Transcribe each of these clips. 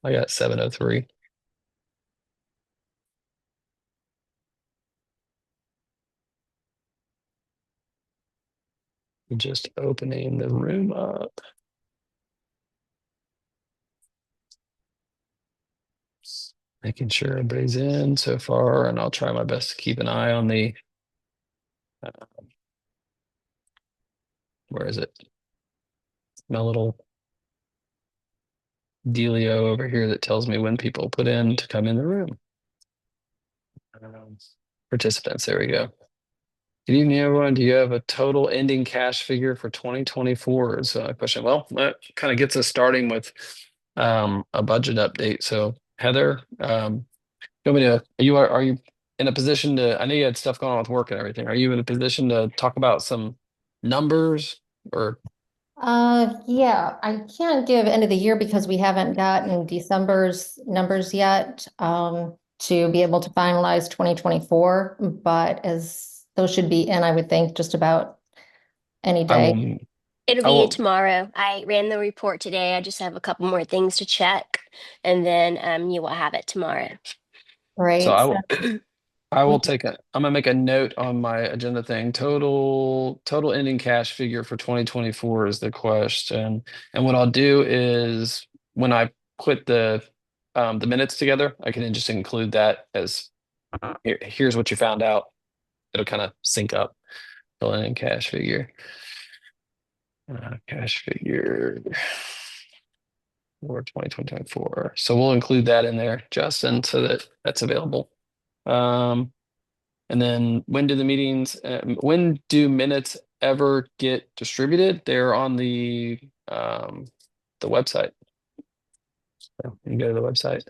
I got 7:03. Just opening the room up. Making sure everybody's in so far, and I'll try my best to keep an eye on the uh, where is it? My little dealio over here that tells me when people put in to come in the room. Um, Participants, there we go. Good evening, everyone. Do you have a total ending cash figure for 2024? Is a question. Well, that kind of gets us starting with a budget update. So, Heather, you want me to, are you in a position to, I know you had stuff going on with work and everything. Are you in a position to talk about some numbers or Yeah, I can't give end of the year because we haven't gotten December's numbers yet, to be able to finalize 2024, but as those should be in, I would think just about any I day, will, It'll I be will, tomorrow. I ran the report today. I just have a couple more things to check, and then you will have it tomorrow. so right? I So will, I we, will I'm gonna make a note on my agenda thing. Total ending cash figure for 2024 is the question. And what I'll do is when I put the minutes together, I can just include that as here's what you found out. It'll kind of sync up. Total ending cash figure. Cash figure for 2024. So we'll include that in there, Justin, so that that's available. Um, And then when do minutes ever get distributed? They're on the website. So you can go to the website.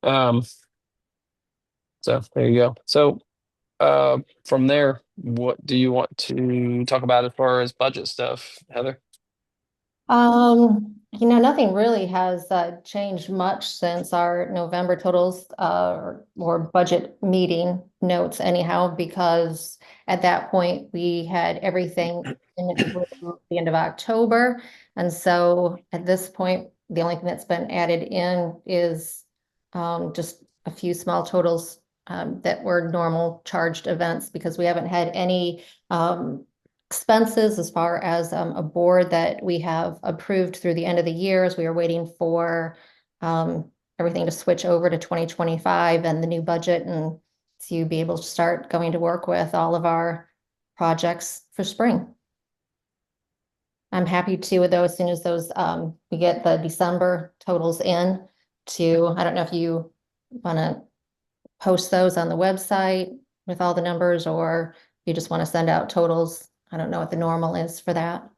Um, so there you go. So from there, what do you want to talk about as far as budget stuff, Heather? nothing really has changed much since our November totals or budget meeting notes anyhow, because at that point we had everything in through the end of October. And so at this point, the only thing that's been added in is just a few small totals that were normal charged events because we haven't had any expenses as far as a board that we have approved through the end of the year as we are waiting for everything to switch over to 2025 and the new budget and to be able to start going to work with all of our projects for spring. I'm happy to, though, as soon as those we get the December totals in to, I don't know if you want to post those on the website with all the numbers, or you just want to send out totals. I don't know what the normal is for that.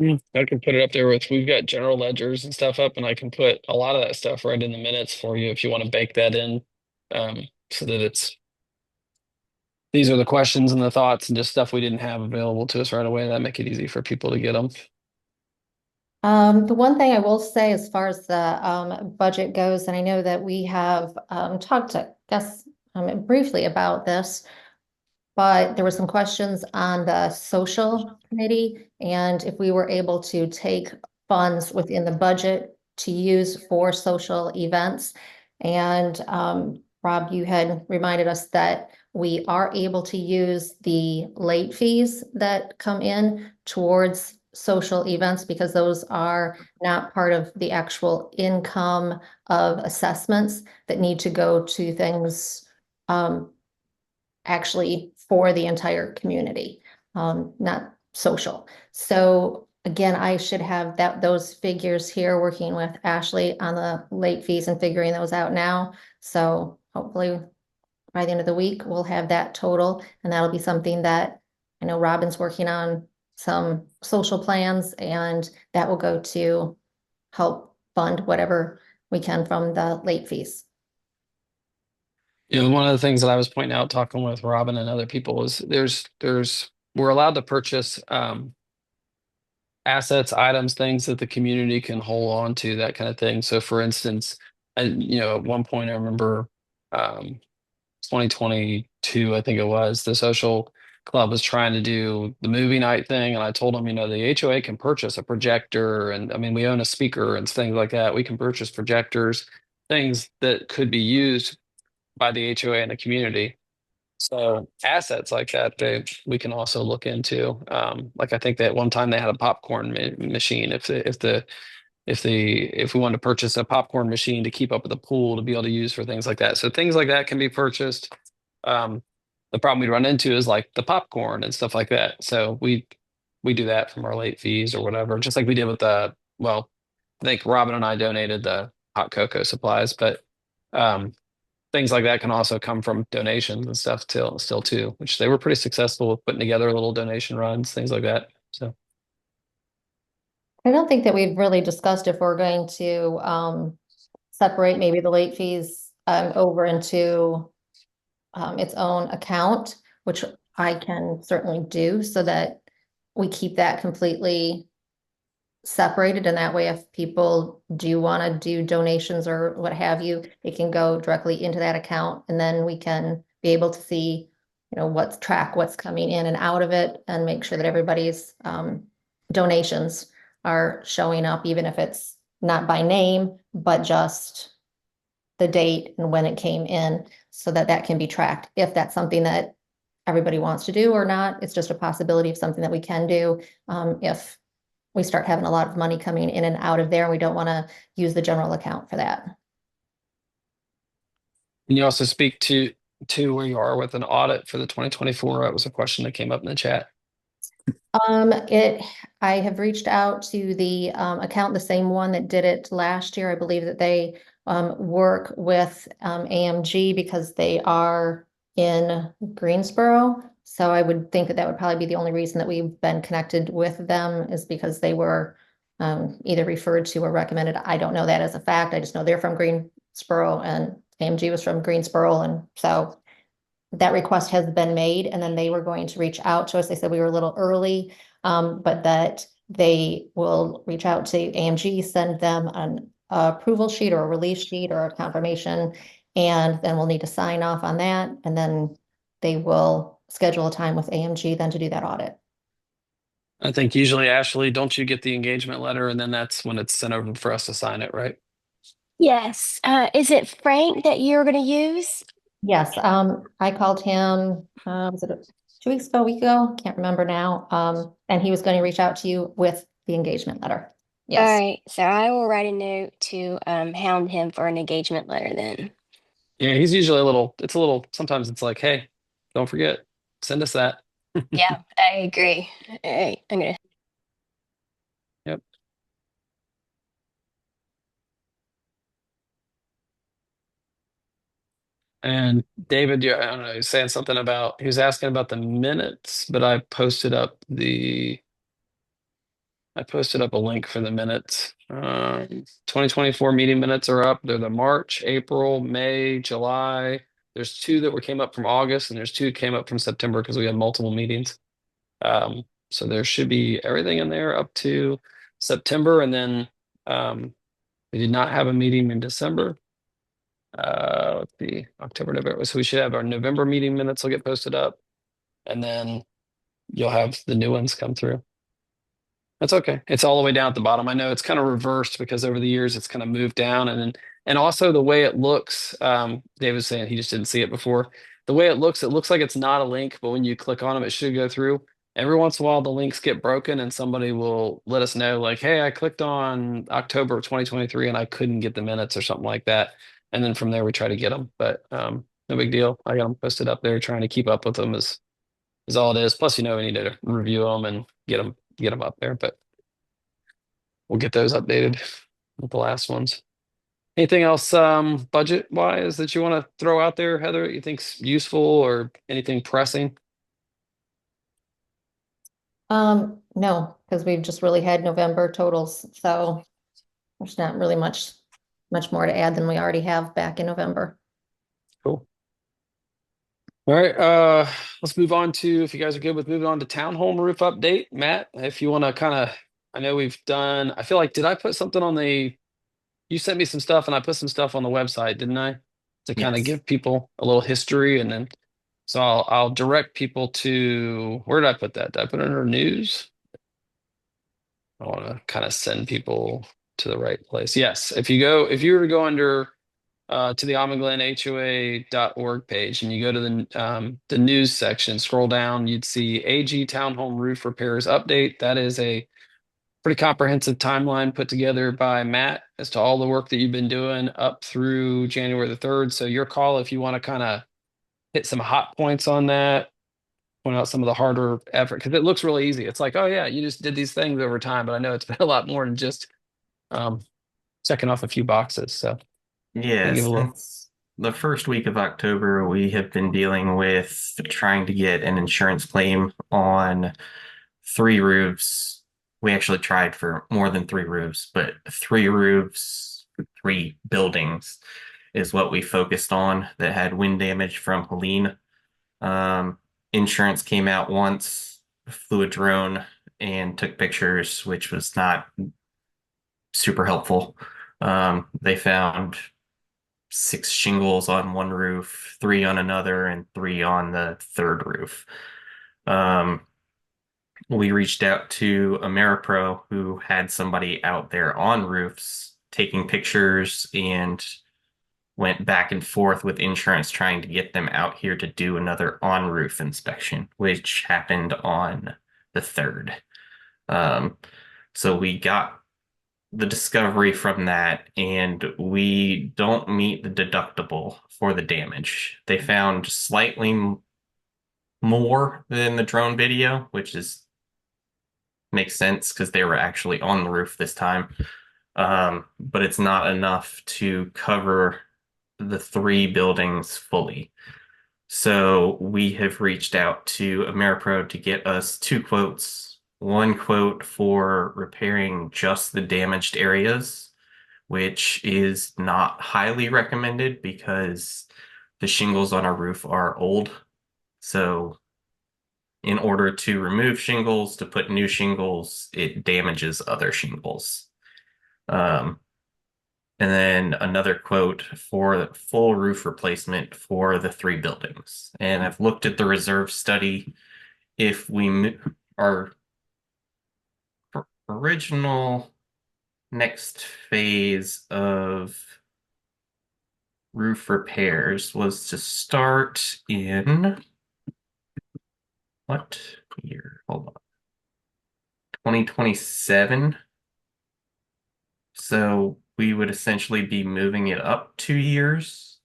I can put it up there with we've got general ledgers and stuff up, and I can put a lot of that stuff right in the minutes for you if you want to bake that in, so that it's these are the questions and the thoughts and just stuff we didn't have available to us right away. That make it easy for people to get them. The one thing I will say as far as the budget goes, and I know that we have talked to Gus briefly about this, but there were some questions on the social committee and if we were able to take funds within the budget to use for social events. And Rob, you had reminded us that we are able to use the late fees that come in towards social events because those are not part of the actual income of assessments that need to go to things actually for the entire community, not social. So again, I should have those figures here working with Ashley on the late fees and figuring those out now. So hopefully by the end of the week, we'll have that total, and that'll be something that I know Robin's working on some social plans, and that will go to help fund whatever we can from the late fees. You know, one of the things that I was pointing out talking with Robin and other people is there's we're allowed to purchase assets, items, things that the community can hold on to, that kind of thing. So for instance, at one point I remember um 2022, I think it was, the social club was trying to do the movie night thing, and I told them, the HOA can purchase a projector, and I mean, we own a speaker and things like that. We can purchase projectors, things that could be used by the HOA in the community. So assets like that, we can also look into. Like I think that one time they had a popcorn machine. If we wanted to purchase a popcorn machine to keep up with the pool to be able to use for things like that, so things like that can be purchased. The problem we run into is like the popcorn and stuff like that. So we do that from our late fees or whatever, just like we did with well, I think Robin and I donated the hot cocoa supplies, but um, things like that can also come from donations and stuff still too, which they were pretty successful with putting together little donation runs, things like that. So I don't think that we've really discussed if we're going to separate maybe the late fees over into its own account, which I can certainly do so that we keep that completely separated. And that way, if people do want to do donations or what have you, it can go directly into that account. And then we can be able to see, what's coming in and out of it and make sure that everybody's donations are showing up, even if it's not by name, but just the date and when it came in, so that that can be tracked. If that's something that everybody wants to do or not, it's just a possibility of something that we can do. If we start having a lot of money coming in and out of there, and we don't want to use the general account for that. can you also speak to where you are with an audit for the 2024? That was a question that came up in the chat. I have reached out to the account, the same one that did it last year. I believe that they work with AMG because they are in Greensboro. So I would think that that would probably be the only reason that we've been connected with them, is because they were either referred to or recommended. I don't know that as a fact. I just know they're from Greensboro and AMG was from Greensboro. And so that request has been made, and then they were going to reach out to us. They said we were a little early, but that they will reach out to AMG, send them an approval sheet or a release sheet or a confirmation, and then we'll need to sign off on that, and then they will schedule a time with AMG then to do that audit. I think usually, Ashley, don't you get the engagement letter and then that's when it's sent over for us to sign it, right? Yes. Is it Frank that you're going to use? Yes, I called him, was it 2 weeks ago, a week ago? Can't remember now. And he was going to reach out to you with the engagement letter. All Yes. right. So I will write a note to hound him for an engagement letter then. Yeah, he's usually sometimes it's like, hey, don't forget, send us that. Yeah, I agree. All right. I'm going to. Yep. And David, I don't know, he's saying something he was asking about the minutes, but I posted up a link for the minutes. 2024 meeting minutes are up. They're the March, April, May, July. There's two that came up from August, and there's two that came up from September because we had multiple meetings. So there should be everything in there up to September, and then we did not have a meeting in December. Let's see, October, November. So we should have our November meeting minutes will get posted up, and then you'll have the new ones come through. That's okay. It's all the way down at the bottom. I know it's kind of reversed because over the years it's kind of moved down, and also the way it looks. Dave was saying he just didn't see it before. The way it looks like it's not a link, but when you click on them, it should go through. Every once in a while, the links get broken, and somebody will let us know, like, "Hey, I clicked on October of 2023 and I couldn't get the minutes," or something like that. And then from there, we try to get them. But no big deal. I got them posted up there, trying to keep up with them is all it is. Plus, we need to review them and get them up there, but we'll get those updated with the last ones. Anything else budget wise that you want to throw out there, Heather, that you think's useful, or anything pressing? No, because we've just really had November totals, so there's not really much more to add than we already have back in November. Cool. All right, let's move on to, if you guys are good with moving on to townhome roof update. Matt, if you want to I know I feel like, did I put something you sent me some stuff and I put some stuff on the website, didn't I? To kind of Yes. give people a little history, and then So I'll direct people to, where did I put that? Did I put it under news? I want to kind of send people to the right place. Yes, if you were to go under to the AmaglinHOA.org page and you go to the news section, scroll down, you'd see AG Townhome Roof Repairs Update. That is a pretty comprehensive timeline put together by Matt as to all the work that you've been doing up through January the 3rd. So your call if you want to kind of hit some hot points on that, point out some of the harder effort, because it looks really easy. It's like, oh yeah, you just did these things over time, but I know it's been a lot more than just um, checking off a few boxes. So you give Yes, a little. since the first week of October, we have been dealing with trying to get an insurance claim on 3 roofs. We actually tried for more than 3 roofs, but 3 roofs, 3 buildings is what we focused on that had wind damage from Helene. Insurance came out once, flew a drone, and took pictures, which was not super helpful. They found 6 shingles on one roof, 3 on another, and 3 on the third roof. We reached out to AmeriPro, who had somebody out there on roofs taking pictures, and went back and forth with insurance trying to get them out here to do another on-roof inspection, which happened on the 3rd. So we got the discovery from that, and we don't meet the deductible for the damage. They found slightly more than the drone video, which makes sense because they were actually on the roof this time. But it's not enough to cover the 3 buildings fully. So we have reached out to AmeriPro to get us 2 quotes. One quote for repairing just the damaged areas, which is not highly recommended because the shingles on our roof are old. So in order to remove shingles, to put new shingles, it damages other shingles. And then another quote for full roof replacement for the 3 buildings. And I've looked at the reserve study. If our original next phase of roof repairs was to start in what year? Hold on. 2027. So we would essentially be moving it up 2 years.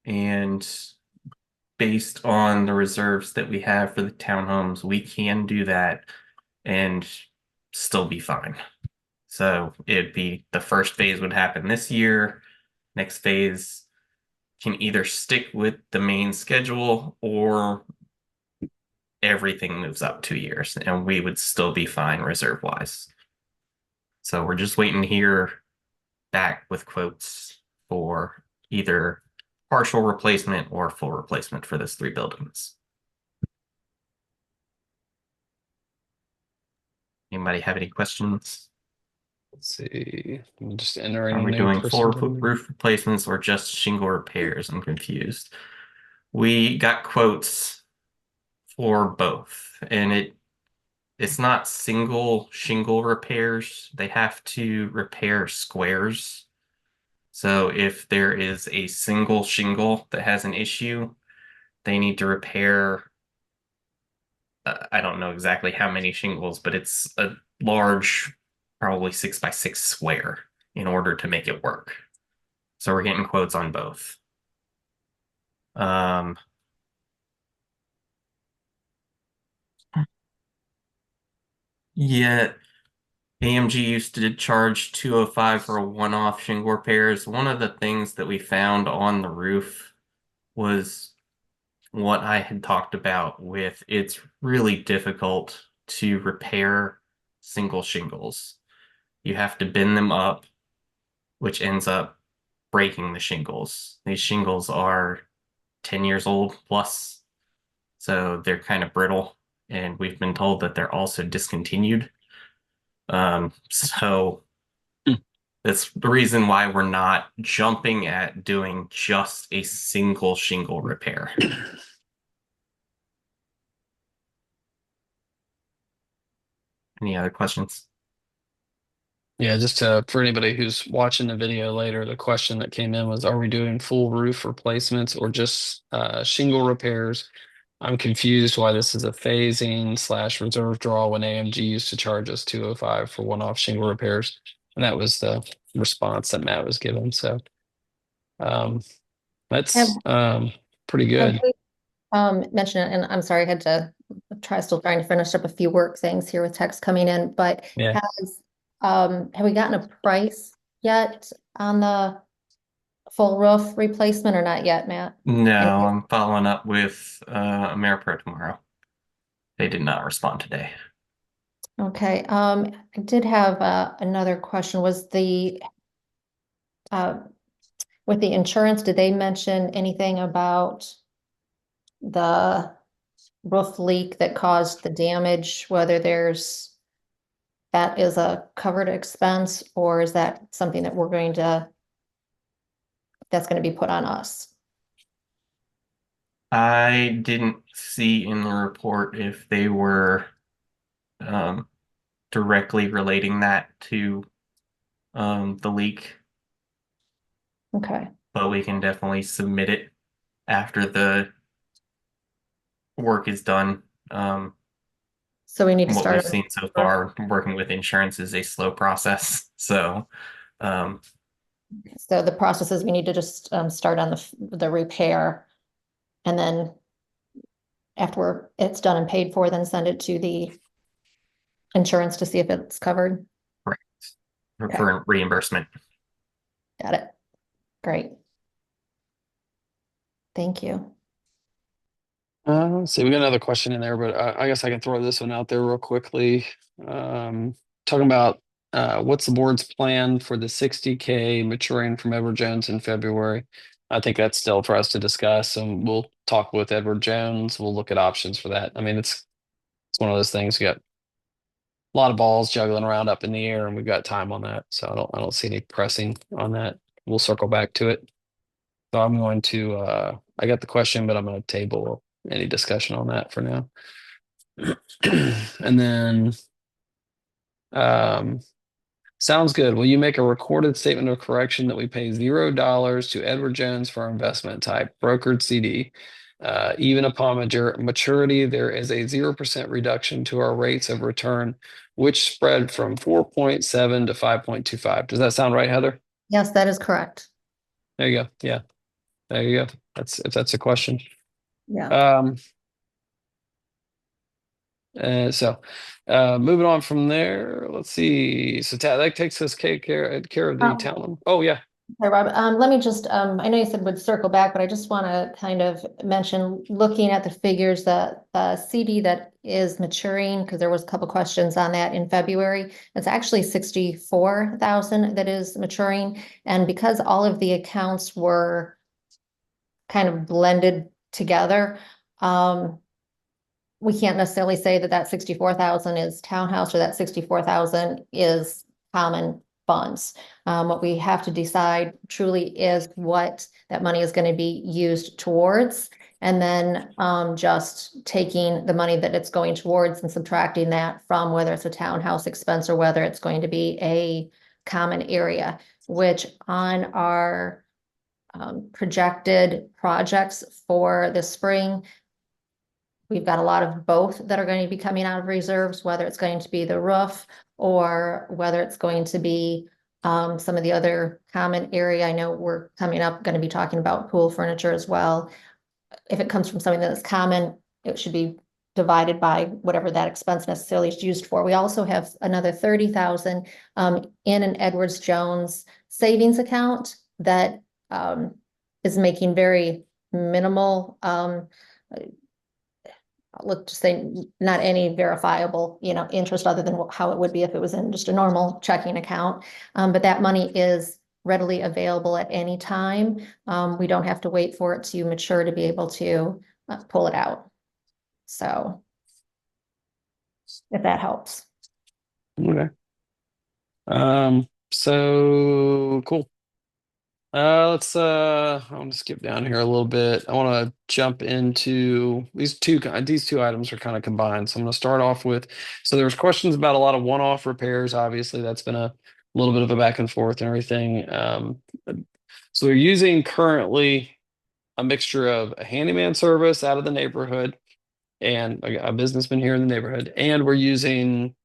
And based on the reserves that we have for the townhomes, we can do that and still be fine. So it'd be the first phase would happen this year. Next phase can either stick with the main schedule or everything moves up 2 years and we would still be fine reserve wise. So we're just waiting to hear back with quotes for either partial replacement or full replacement for those 3 buildings. Anybody have any questions? Let's see. I'm just entering Are a we new doing full person. roof replacements or just shingle repairs? I'm confused. We got quotes for both, and it's not single shingle repairs. They have to repair squares. So if there is a single shingle that has an issue, they need to repair, I don't know exactly how many shingles, but it's a large, probably 6x6 square in order to make it work. So we're getting quotes on both. Yeah, AMG used to charge $205 for a one-off shingle repairs. One of the things that we found on the roof was what I had talked about with it's really difficult to repair single shingles. You have to bend them up, which ends up breaking the shingles. These shingles are 10 years old plus, so they're kind of brittle, and we've been told that they're also discontinued. So that's the reason why we're not jumping at doing just a single shingle repair. Any other questions? Yeah, just for anybody who's watching the video later, the question that came in was, are we doing full roof replacements or just shingle repairs? I'm confused why this is a phasing slash reserve draw when AMG used to charge us 205 for one-off shingle repairs. And that was the response that Matt was given. So um, Have, that's pretty have good. we, mentioned it, and I'm sorry, I had to still trying to finish up a few work things here with text coming in, but Yeah. have we gotten a price yet on the full roof replacement or not yet, Matt? No, I'm following up with AmeriPro tomorrow. They did not respond today. Okay, I did have another question. Was uh, with the insurance, did they mention anything about the roof leak that caused the damage, whether that is a covered expense, or is that something that that's going to be put on us? I didn't see in the report if they were um, directly relating that to the leak, Okay, but we can definitely submit it after the work is done. so we need to What start. we've seen so far, working with insurance is a slow process. So, um, So the process is we need to just start on the repair, and then after it's done and paid for, then send it to the insurance to see if it's covered. correct. Okay. For reimbursement. Got it. Great. Thank you. Let's see, we got another question in there, but I guess I can throw this one out there real quickly. Talking about what's the board's plan for the 60K maturing from Edward Jones in February? I think that's still for us to discuss, and we'll talk with Edward Jones. We'll look at options for that. I mean, it's one of those things. We got a lot of balls juggling around up in the air, and we've got time on that. So I don't see any pressing on that. We'll circle back to it. So I'm going to I got the question, but I'm going to table any discussion on that for now. And then sounds good. Will you make a recorded statement of correction that we pay $0 to Edward Jones for our investment type brokered CD? Even upon maturity, there is a 0% reduction to our rates of return, which spread from 4.7 to 5.25. Does that sound right, Heather? Yes, that is correct. There you go. Yeah, there you go. If that's a question. Yeah. Moving on from there, let's see. So that takes us care of the town. Oh yeah. Hi, Rob. Let me just, I know you said would circle back, but I just want to kind of mention, looking at the figures, the CD that is maturing, because there was a couple questions on that in February. It's actually 64,000 that is maturing. And because all of the accounts were kind of blended together, we can't necessarily say that that 64,000 is townhouse or that 64,000 is common funds. What we have to decide truly is what that money is going to be used towards, and then just taking the money that it's going towards and subtracting that from whether it's a townhouse expense or whether it's going to be a common area, which on our projected projects for the spring, we've got a lot of both that are going to be coming out of reserves, whether it's going to be the roof or whether it's going to be some of the other common area. I know we're coming up, going to be talking about pool furniture as well. If it comes from something that is common, it should be divided by whatever that expense necessarily is used for. We also have another 30,000 in an Edwards Jones savings account that is making very minimal let's just say not any verifiable, interest other than how it would be if it was in just a normal checking account. But that money is readily available at any time. We don't have to wait for it to mature to be able to pull it out. So if that helps. Okay. So cool. Let's I want to skip down here a little bit. I want to jump into these two items are kind of combined. So I'm going to start off with, so there's questions about a lot of one-off repairs. Obviously, that's been a little bit of a back and forth and everything. So we're using currently a mixture of a handyman service out of the neighborhood and a businessman here in the neighborhood, and we're using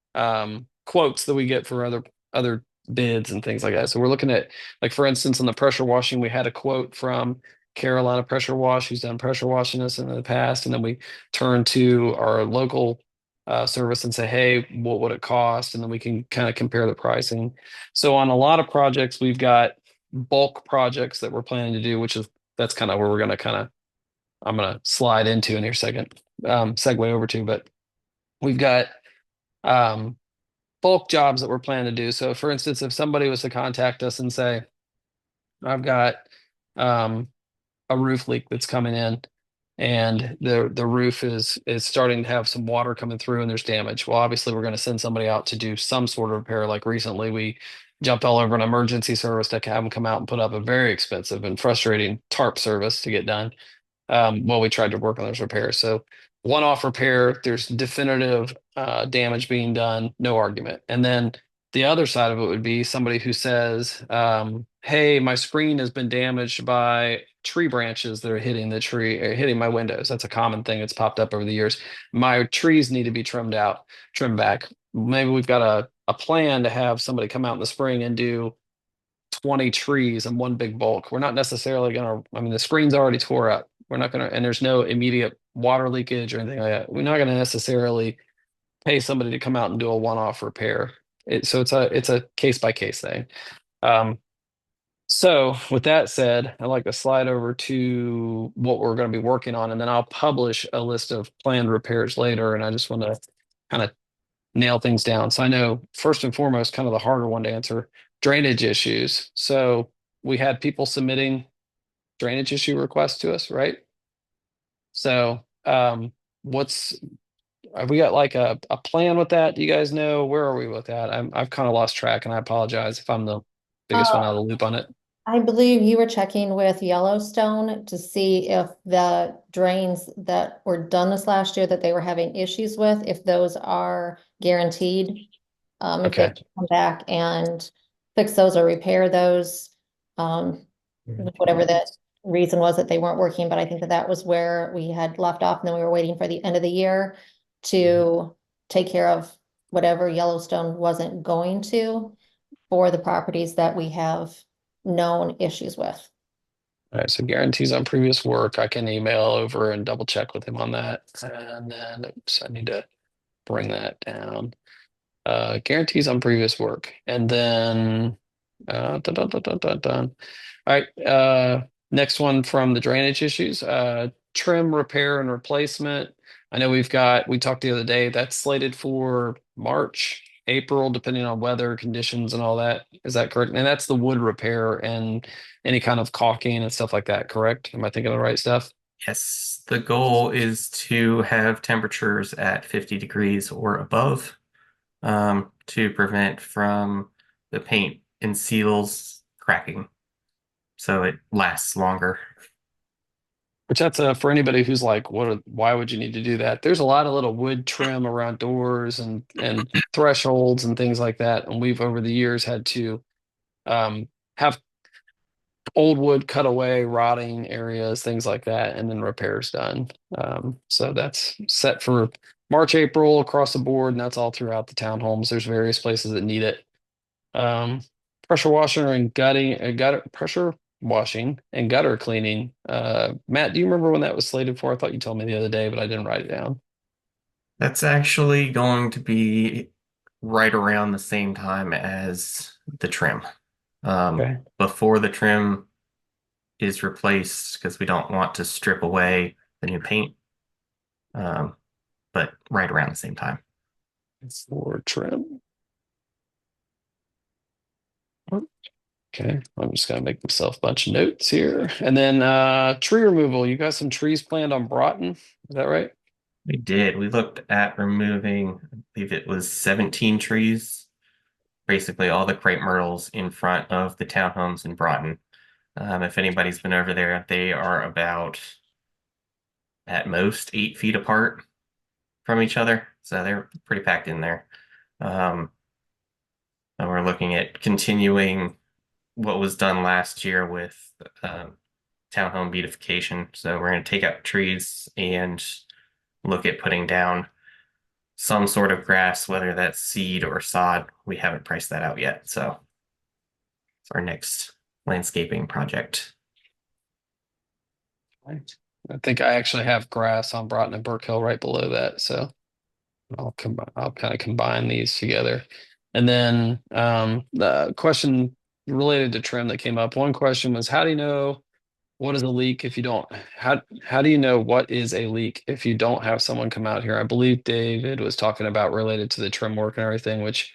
quotes that we get for other bids and things like that. So we're looking at, like, for instance, on the pressure washing, we had a quote from Carolina Pressure Wash, who's done pressure washing us in the past, and then we turn to our local service and say, hey, what would it cost? And then we can kind of compare the pricing. So on a lot of projects, we've got bulk projects that we're planning to do, that's kind of where we're going to I'm going to slide into in here second, segue over to, but we've got um, bulk jobs that we're planning to do. So for instance, if somebody was to contact us and say, I've got um, a roof leak that's coming in and the roof is starting to have some water coming through and there's damage. Well, obviously we're going to send somebody out to do some sort of repair. Like recently we jumped all over an emergency service to have them come out and put up a very expensive and frustrating tarp service to get done. While we tried to work on those repairs. So one-off repair, there's definitive damage being done, no argument. And then the other side of it would be somebody who says, hey, my screen has been damaged by tree branches that are hitting the tree or hitting my windows. That's a common thing that's popped up over the years. My trees need to be trimmed back. Maybe we've got a plan to have somebody come out in the spring and do 20 trees in one big bulk. We're not necessarily going to, I mean, the screen's already tore up. We're not going to, and there's no immediate water leakage or anything like that. We're not going to necessarily pay somebody to come out and do a one-off repair. So it's a case by case thing. So with that said, I'd like to slide over to what we're going to be working on, and then I'll publish a list of planned repairs later. And I just want to kind of nail things down. So I know first and foremost, kind of the harder one to answer, drainage issues. So we had people submitting drainage issue requests to us, right? So what's have we got like a plan with that? Do you guys know where are we with that? I've kind of lost track and I apologize if I'm the biggest one out of the loop on it. I believe you were checking with Yellowstone to see if the drains that were done this last year that they were having issues with, if those are guaranteed. If they Okay. come back and fix those or repair those, whatever that reason was that they weren't working, but I think that was where we had left off, and then we were waiting for the end of the year to take care of whatever Yellowstone wasn't going to for the properties that we have known issues with. All right, so guarantees on previous work, I can email over and double check with him on that. And then oops, I need to bring that down. Guarantees on previous work. And then dun, dun, dun, dun, dun, dun. All right, next one from the drainage issues. Trim repair and replacement. I know we talked the other day, that's slated for March, April, depending on weather conditions and all that. Is that correct? And that's the wood repair and any kind of caulking and stuff like that, correct? Am I thinking of the right stuff? Yes, the goal is to have temperatures at 50 degrees or above, to prevent from the paint and seals cracking, so it lasts longer. Which that's for anybody who's like, why would you need to do that? There's a lot of little wood trim around doors and thresholds and things like that. And we've over the years had to have old wood cut away, rotting areas, things like that, and then repairs done. So that's set for March, April across the board, and that's all throughout the townhomes. There's various places that need it. Um, pressure washing and gutter pressure washing and gutter cleaning. Matt, do you remember when that was slated for? I thought you told me the other day, but I didn't write it down. That's actually going to be right around the same time as the trim. Okay. Before the trim is replaced, because we don't want to strip away the new paint. But right around the same time. For trim. Okay, I'm just gonna make myself a bunch of notes here. And then tree removal. You got some trees planned on Broughton, is that right? We did. We looked at removing, I believe it was 17 trees, basically all the crepe myrtles in front of the townhomes in Broughton. If anybody's been over there, they are about at most 8 feet apart from each other, so they're pretty packed in there. And we're looking at continuing what was done last year with townhome beautification. So we're going to take out trees and look at putting down some sort of grass, whether that's seed or sod. We haven't priced that out yet. So it's our next landscaping project. Right. I think I actually have grass on Broughton and Burke Hill right below that, so I'll kind of combine these together. And then the question related to trim that came up. One question was, how do you know what is a leak if you don't how do you know what is a leak if you don't have someone come out here? I believe David was talking about related to the trim work and everything, which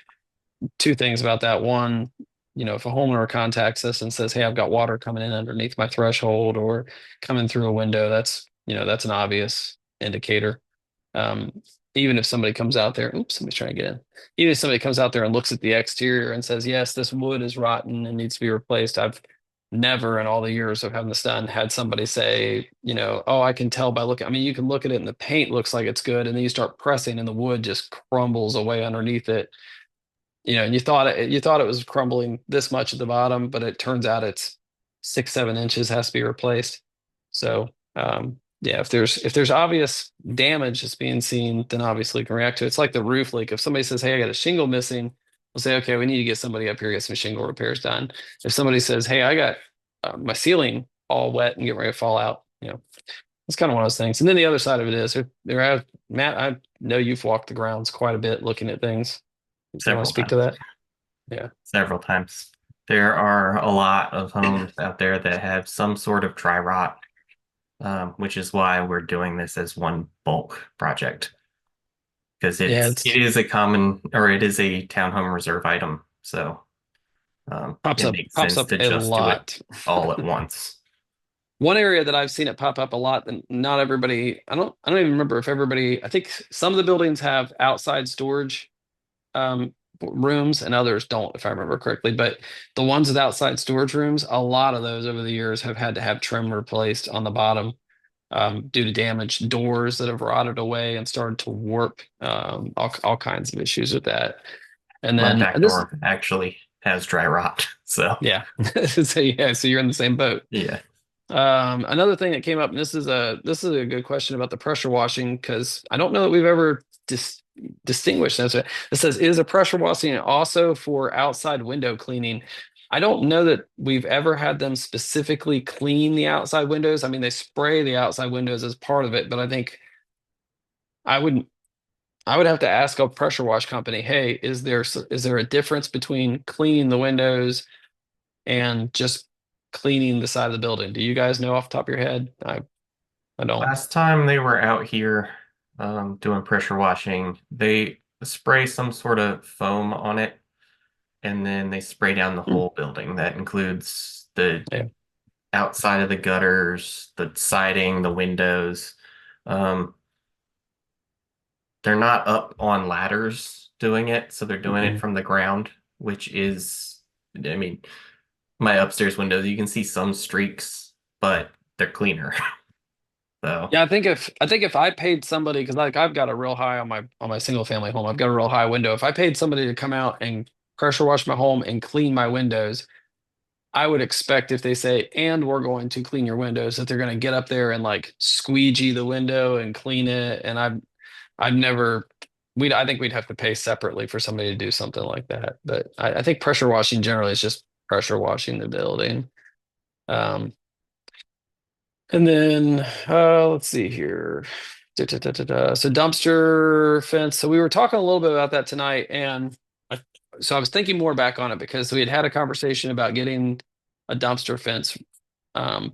two things about that. One, if a homeowner contacts us and says, "Hey, I've got water coming in underneath my threshold or coming through a window," that's an obvious indicator. Um, Even if somebody comes out there, oops, somebody's trying to get in. Even if somebody comes out there and looks at the exterior and says, "Yes, this wood is rotten and needs to be replaced," I've never in all the years of having this done had somebody say, "Oh, I can tell by looking." I mean, you can look at it and the paint looks like it's good, and then you start pressing and the wood just crumbles away underneath it. And you thought it was crumbling this much at the bottom, but it turns out it's 6, 7 inches has to be replaced. So yeah, if there's obvious damage that's being seen, then obviously you can react to it. It's like the roof leak. If somebody says, "Hey, I got a shingle missing," we'll say, "Okay, we need to get somebody up here, get some shingle repairs done." If somebody says, "Hey, I got my ceiling all wet and getting ready to fall out," it's kind of one of those things. And then the other side of it is, Matt, I know you've walked the grounds quite a bit looking at things. Do you want Several to speak times. to that? Yeah. Several times. There are a lot of homes out there that have some sort of dry rot, which is why we're doing this as one bulk project. Because Yeah, it is a common, or it is a townhome reserve item. So pops it up makes pops sense up to a just do it lot. all at once. One area that I've seen it pop up a lot, and not everybody, I don't even remember if everybody, I think some of the buildings have outside storage rooms and others don't, if I remember correctly. But the ones with outside storage rooms, a lot of those over the years have had to have trim replaced on the bottom due to damaged doors that have rotted away and started to warp, all kinds of issues with that. And My then back this, door actually has dry rot. So yeah, so you're in the same boat. yeah. Another thing that came up, and this is a good question about the pressure washing, because I don't know that we've ever distinguished this. It says, "Is a pressure washing also for outside window cleaning?" I don't know that we've ever had them specifically clean the outside windows. I mean, they spray the outside windows as part of it, but I think I would I would have to ask a pressure wash company, "Hey, is there a difference between cleaning the windows and just cleaning the side of the building?" Do you guys know off the top of your head? I don't. Last time they were out here doing pressure washing, they spray some sort of foam on it, and then they spray down the Hmm. whole building. That includes the Yeah. outside of the gutters, the siding, the windows. Um, they're not up on ladders doing it, so they're doing it Mhm. from the ground, which is, I mean, my upstairs windows, you can see some streaks, but they're cleaner. So, Yeah, I think if I paid somebody, because like I've got a real high on my single family home, I've got a real high window. If I paid somebody to come out and pressure wash my home and clean my windows, I would expect if they say, "And we're going to clean your windows," that they're going to get up there and like squeegee the window and clean it. And I've never I think we'd have to pay separately for somebody to do something like that. But I think pressure washing generally is just pressure washing the building. Um, and then let's see here. So dumpster fence. So we were talking a little bit about that tonight, and so I was thinking more back on it because we had a conversation about getting a dumpster fence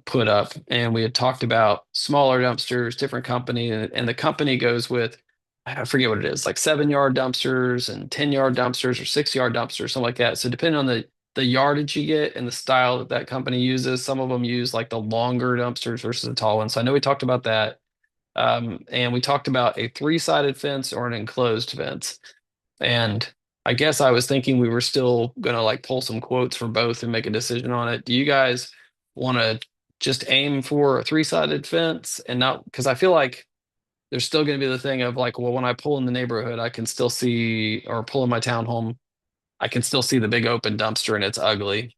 put up, and we had talked about smaller dumpsters, different company, and the company goes with, I forget what it is, like 7 yard dumpsters and 10 yard dumpsters or 6 yard dumpsters, something like that. So depending on the yardage you get and the style that company uses, some of them use like the longer dumpsters versus the tall ones. So I know we talked about that. And we talked about a three-sided fence or an enclosed fence. And I guess I was thinking we were still gonna like pull some quotes for both and make a decision on it. Do you guys want to just aim for a three-sided fence and not, because I feel like there's still going to be the thing of like, well, when I pull in the neighborhood, I can still see, or pull in my townhome, I can still see the big open dumpster and it's ugly.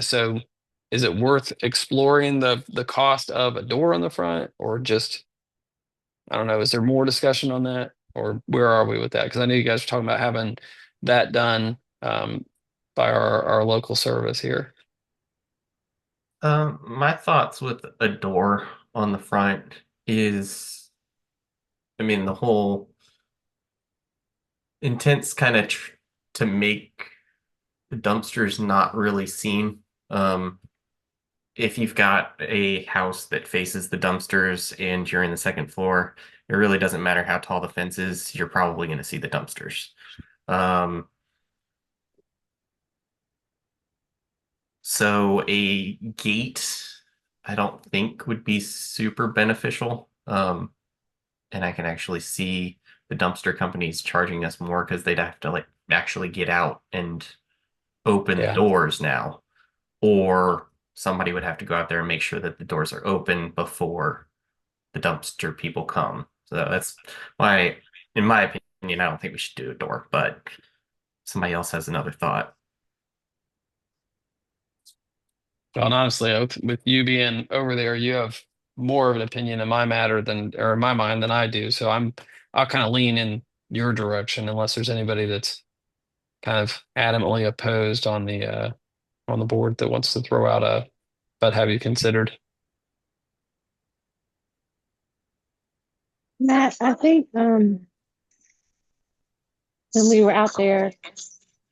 So is it worth exploring the cost of a door on the front, or just, I don't know, is there more discussion on that, or where are we with that? Because I know you guys are talking about having that done by our local service here. My thoughts with a door on the front is, I mean, the whole intent's kind of to make the dumpsters not really seen. If you've got a house that faces the dumpsters and you're in the second floor, it really doesn't matter how tall the fence is, you're probably going to see the dumpsters. Um, so a gate, I don't think would be super beneficial. And I can actually see the dumpster companies charging us more because they'd have to like actually get out and open the Yeah. doors now, or somebody would have to go out there and make sure that the doors are open before the dumpster people come. So that's why, in my opinion, I don't think we should do a door, but somebody else has another thought. Well, and honestly, with you being over there, you have more of an opinion in my matter than, or in my mind than I do. So I'll kind of lean in your direction unless there's anybody that's kind of adamantly opposed on the board that wants to throw out a, but have you considered? Matt, I think when we were out there,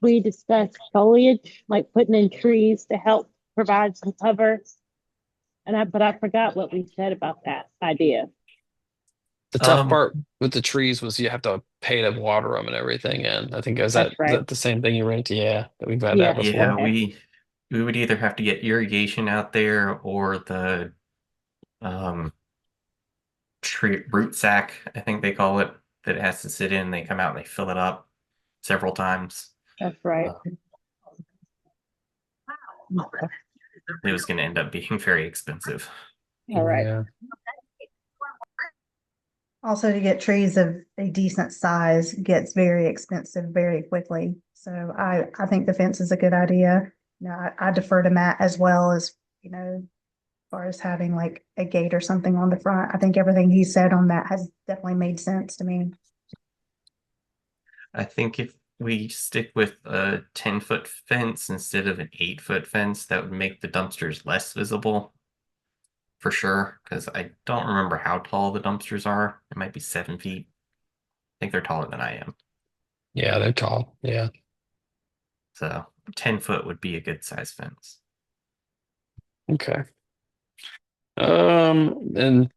we discussed foliage, like putting in trees to help provide some cover. But I forgot what we said about that idea. The tough Um, part with the trees was you have to pay to water them and everything. And I think That's is right. that the same thing you ran into? Yeah, that we've had that Yeah. yeah, before. Okay. we would either have to get irrigation out there or the um tree root sack, I think they call it, that it has to sit in. They come out and they fill it up several times. That's right. Uh, it was going to end up being very expensive. All right. Yeah. Also, to get trees of a decent size gets very expensive very quickly. So I think the fence is a good idea. I defer to Matt as well as, as far as having like a gate or something on the front. I think everything he said on that has definitely made sense to me. I think if we stick with a 10-foot fence instead of an 8-foot fence, that would make the dumpsters less visible for sure. Because I don't remember how tall the dumpsters are. It might be 7 feet. I think they're taller than I am. Yeah, they're tall. Yeah. So 10 foot would be a good size fence. Okay. And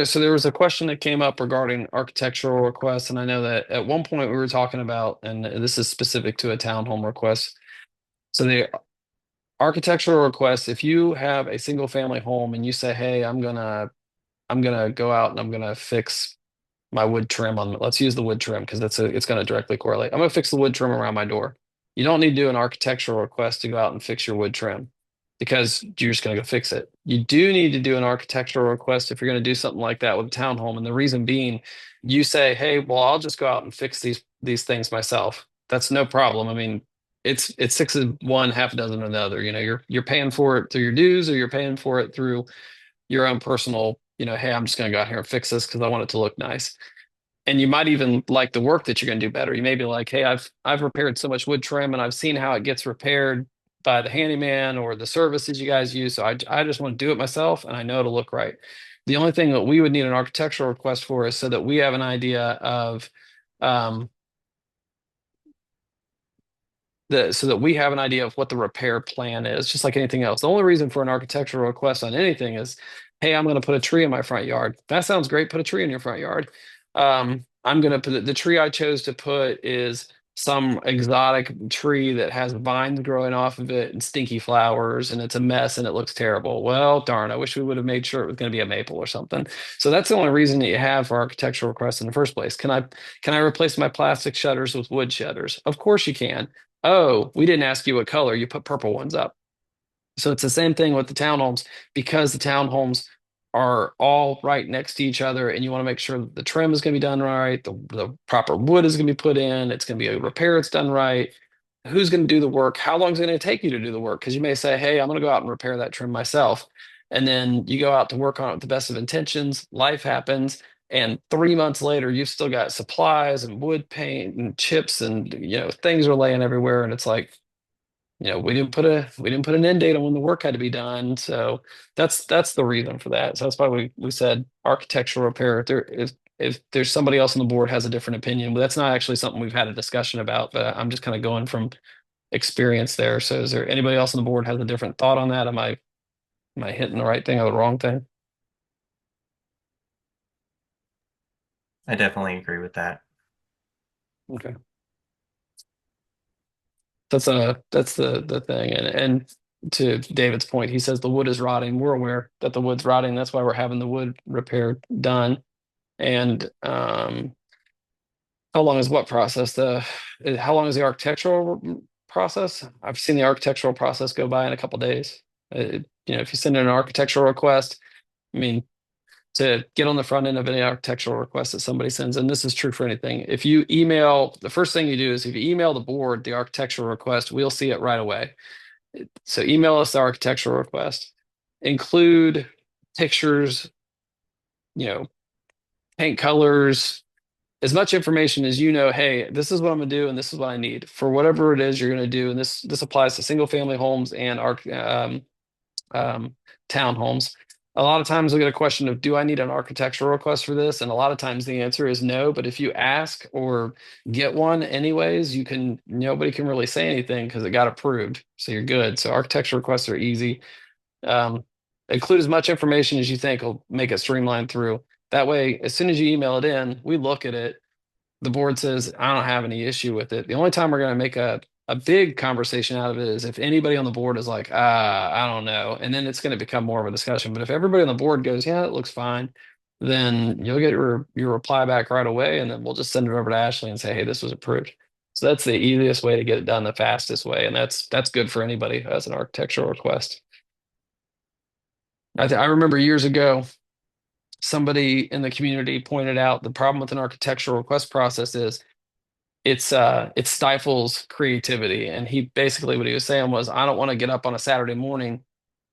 so there was a question that came up regarding architectural requests, and I know that at one point we were talking about, and this is specific to a townhome request. So the architectural request, if you have a single family home and you say, hey, I'm gonna go out and I'm gonna fix my wood trim on, let's use the wood trim because it's gonna directly correlate. I'm gonna fix the wood trim around my door. You don't need to do an architectural request to go out and fix your wood trim because you're just gonna go fix it. You do need to do an architectural request if you're gonna do something like that with a townhome. And the reason being, you say, hey, well, I'll just go out and fix these things myself. That's no problem. I mean, it's six of one, half a dozen of the other. You know, you're paying for it through your dues, or you're paying for it through your own personal, hey, I'm just going to go out here and fix this because I want it to look nice. And you might even like the work that you're going to do better. You may be like, hey, I've repaired so much wood trim and I've seen how it gets repaired by the handyman or the services you guys use. So I just want to do it myself and I know it'll look right. The only thing that we would need an architectural request for is so that we have an idea of um, so that we have an idea of what the repair plan is, just like anything else. The only reason for an architectural request on anything is, hey, I'm going to put a tree in my front yard. That sounds great. Put a tree in your front yard. I'm going to put the tree I chose to put is some exotic tree that has vines growing off of it and stinky flowers, and it's a mess and it looks terrible. Well, darn, I wish we would have made sure it was going to be a maple or something. So that's the only reason that you have for architectural requests in the first place. Can I replace my plastic shutters with wood shutters? Of course you can. Oh, we didn't ask you what color. You put purple ones up. So it's the same thing with the townhomes, because the townhomes are all right next to each other, and you want to make sure that the trim is going to be done right, the proper wood is going to be put in, it's going to be a repair, it's done right. Who's going to do the work? How long is it going to take you to do the work? Because you may say, hey, I'm going to go out and repair that trim myself. And then you go out to work on it with the best of intentions, life happens, and 3 months later, you've still got supplies and wood paint and chips and things are laying everywhere. And it's like, we didn't put an end date on when the work had to be done. So that's the reason for that. So that's why we said architectural repair. If there's somebody else on the board has a different opinion, but that's not actually something we've had a discussion about. But I'm just kind of going from experience there. So is there anybody else on the board has a different thought on that? Am I hitting the right thing or the wrong thing? I definitely agree with that. Okay. That's the thing. And to David's point, he says the wood is rotting. We're aware that the wood's rotting. That's why we're having the wood repair done. And how long is what process? How long is the architectural process? I've seen the architectural process go by in a couple days. If you send in an architectural request, I mean, to get on the front end of any architectural request that somebody sends, and this is true for anything. If you email, the first thing you do is if you email the board the architectural request, we'll see it right away. So email us the architectural request, include pictures, paint colors, as much information as hey, this is what I'm gonna do and this is what I need for whatever it is you're gonna do. And this applies to single family homes and townhomes. A lot of times we get a question of, do I need an architectural request for this? And a lot of times the answer is no. But if you ask or get one anyways, nobody can really say anything because it got approved. So you're good. So architectural requests are easy. Include as much information as you think will make it streamlined through. That way, as soon as you email it in, we look at it. The board says, I don't have any issue with it. The only time we're going to make a big conversation out of it is if anybody on the board is like, I don't know. And then it's going to become more of a discussion. But if everybody on the board goes, yeah, it looks fine, then you'll get your reply back right away. And then we'll just send it over to Ashley and say, hey, this was approved. So that's the easiest way to get it done, the fastest way. And that's good for anybody who has an architectural request. I remember years ago, somebody in the community pointed out the problem with an architectural request process is it stifles creativity. And he basically, what he was saying was, I don't want to get up on a Saturday morning.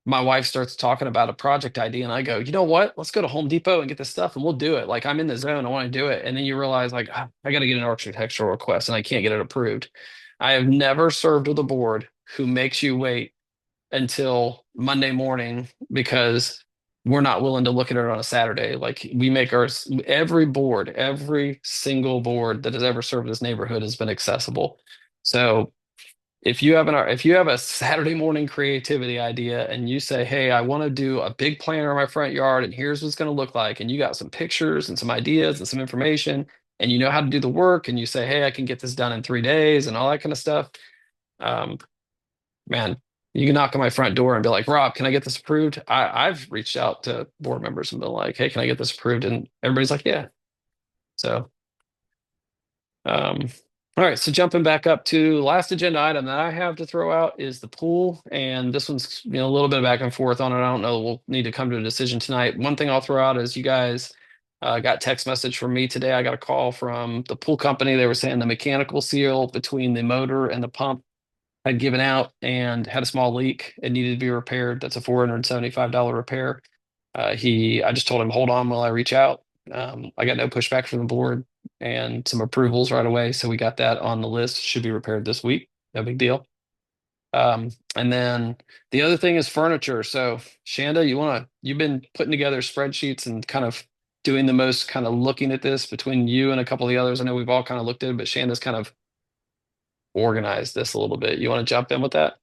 My wife starts talking about a project idea and I go, you know what? Let's go to Home Depot and get this stuff and we'll do it. Like, I'm in the zone. I want to do it. And then you realize like, I got to get an architectural request and I can't get it approved. I have never served with a board who makes you wait until Monday morning because we're not willing to look at it on a Saturday. Like, we make every single board that has ever served this neighborhood has been accessible. So if you have a Saturday morning creativity idea and you say, hey, I want to do a big planter in my front yard and here's what it's going to look like, and you got some pictures and some ideas and some information and you know how to do the work, and you say, hey, I can get this done in 3 days and all that kind of stuff, man, you can knock on my front door and be like, Rob, can I get this approved? I've reached out to board members and been like, hey, can I get this approved? And everybody's like, yeah. So, all right. So jumping back up to last agenda item that I have to throw out is the pool. And this one's, a little bit back and forth on it. I don't know. We'll need to come to a decision tonight. One thing I'll throw out is you guys got text message from me today. I got a call from the pool company. They were saying the mechanical seal between the motor and the pump had given out and had a small leak. It needed to be repaired. That's a $475 repair. I just told him, hold on while I reach out. I got no pushback from the board and some approvals right away. So we got that on the list. Should be repaired this week. No big deal. And then the other thing is furniture. So Shanda, you've been putting together spreadsheets and kind of doing the most kind of looking at this between you and a couple of the others. I know we've all kind of looked at it, but Shanda's kind of organize this a little bit. You want to jump in with that?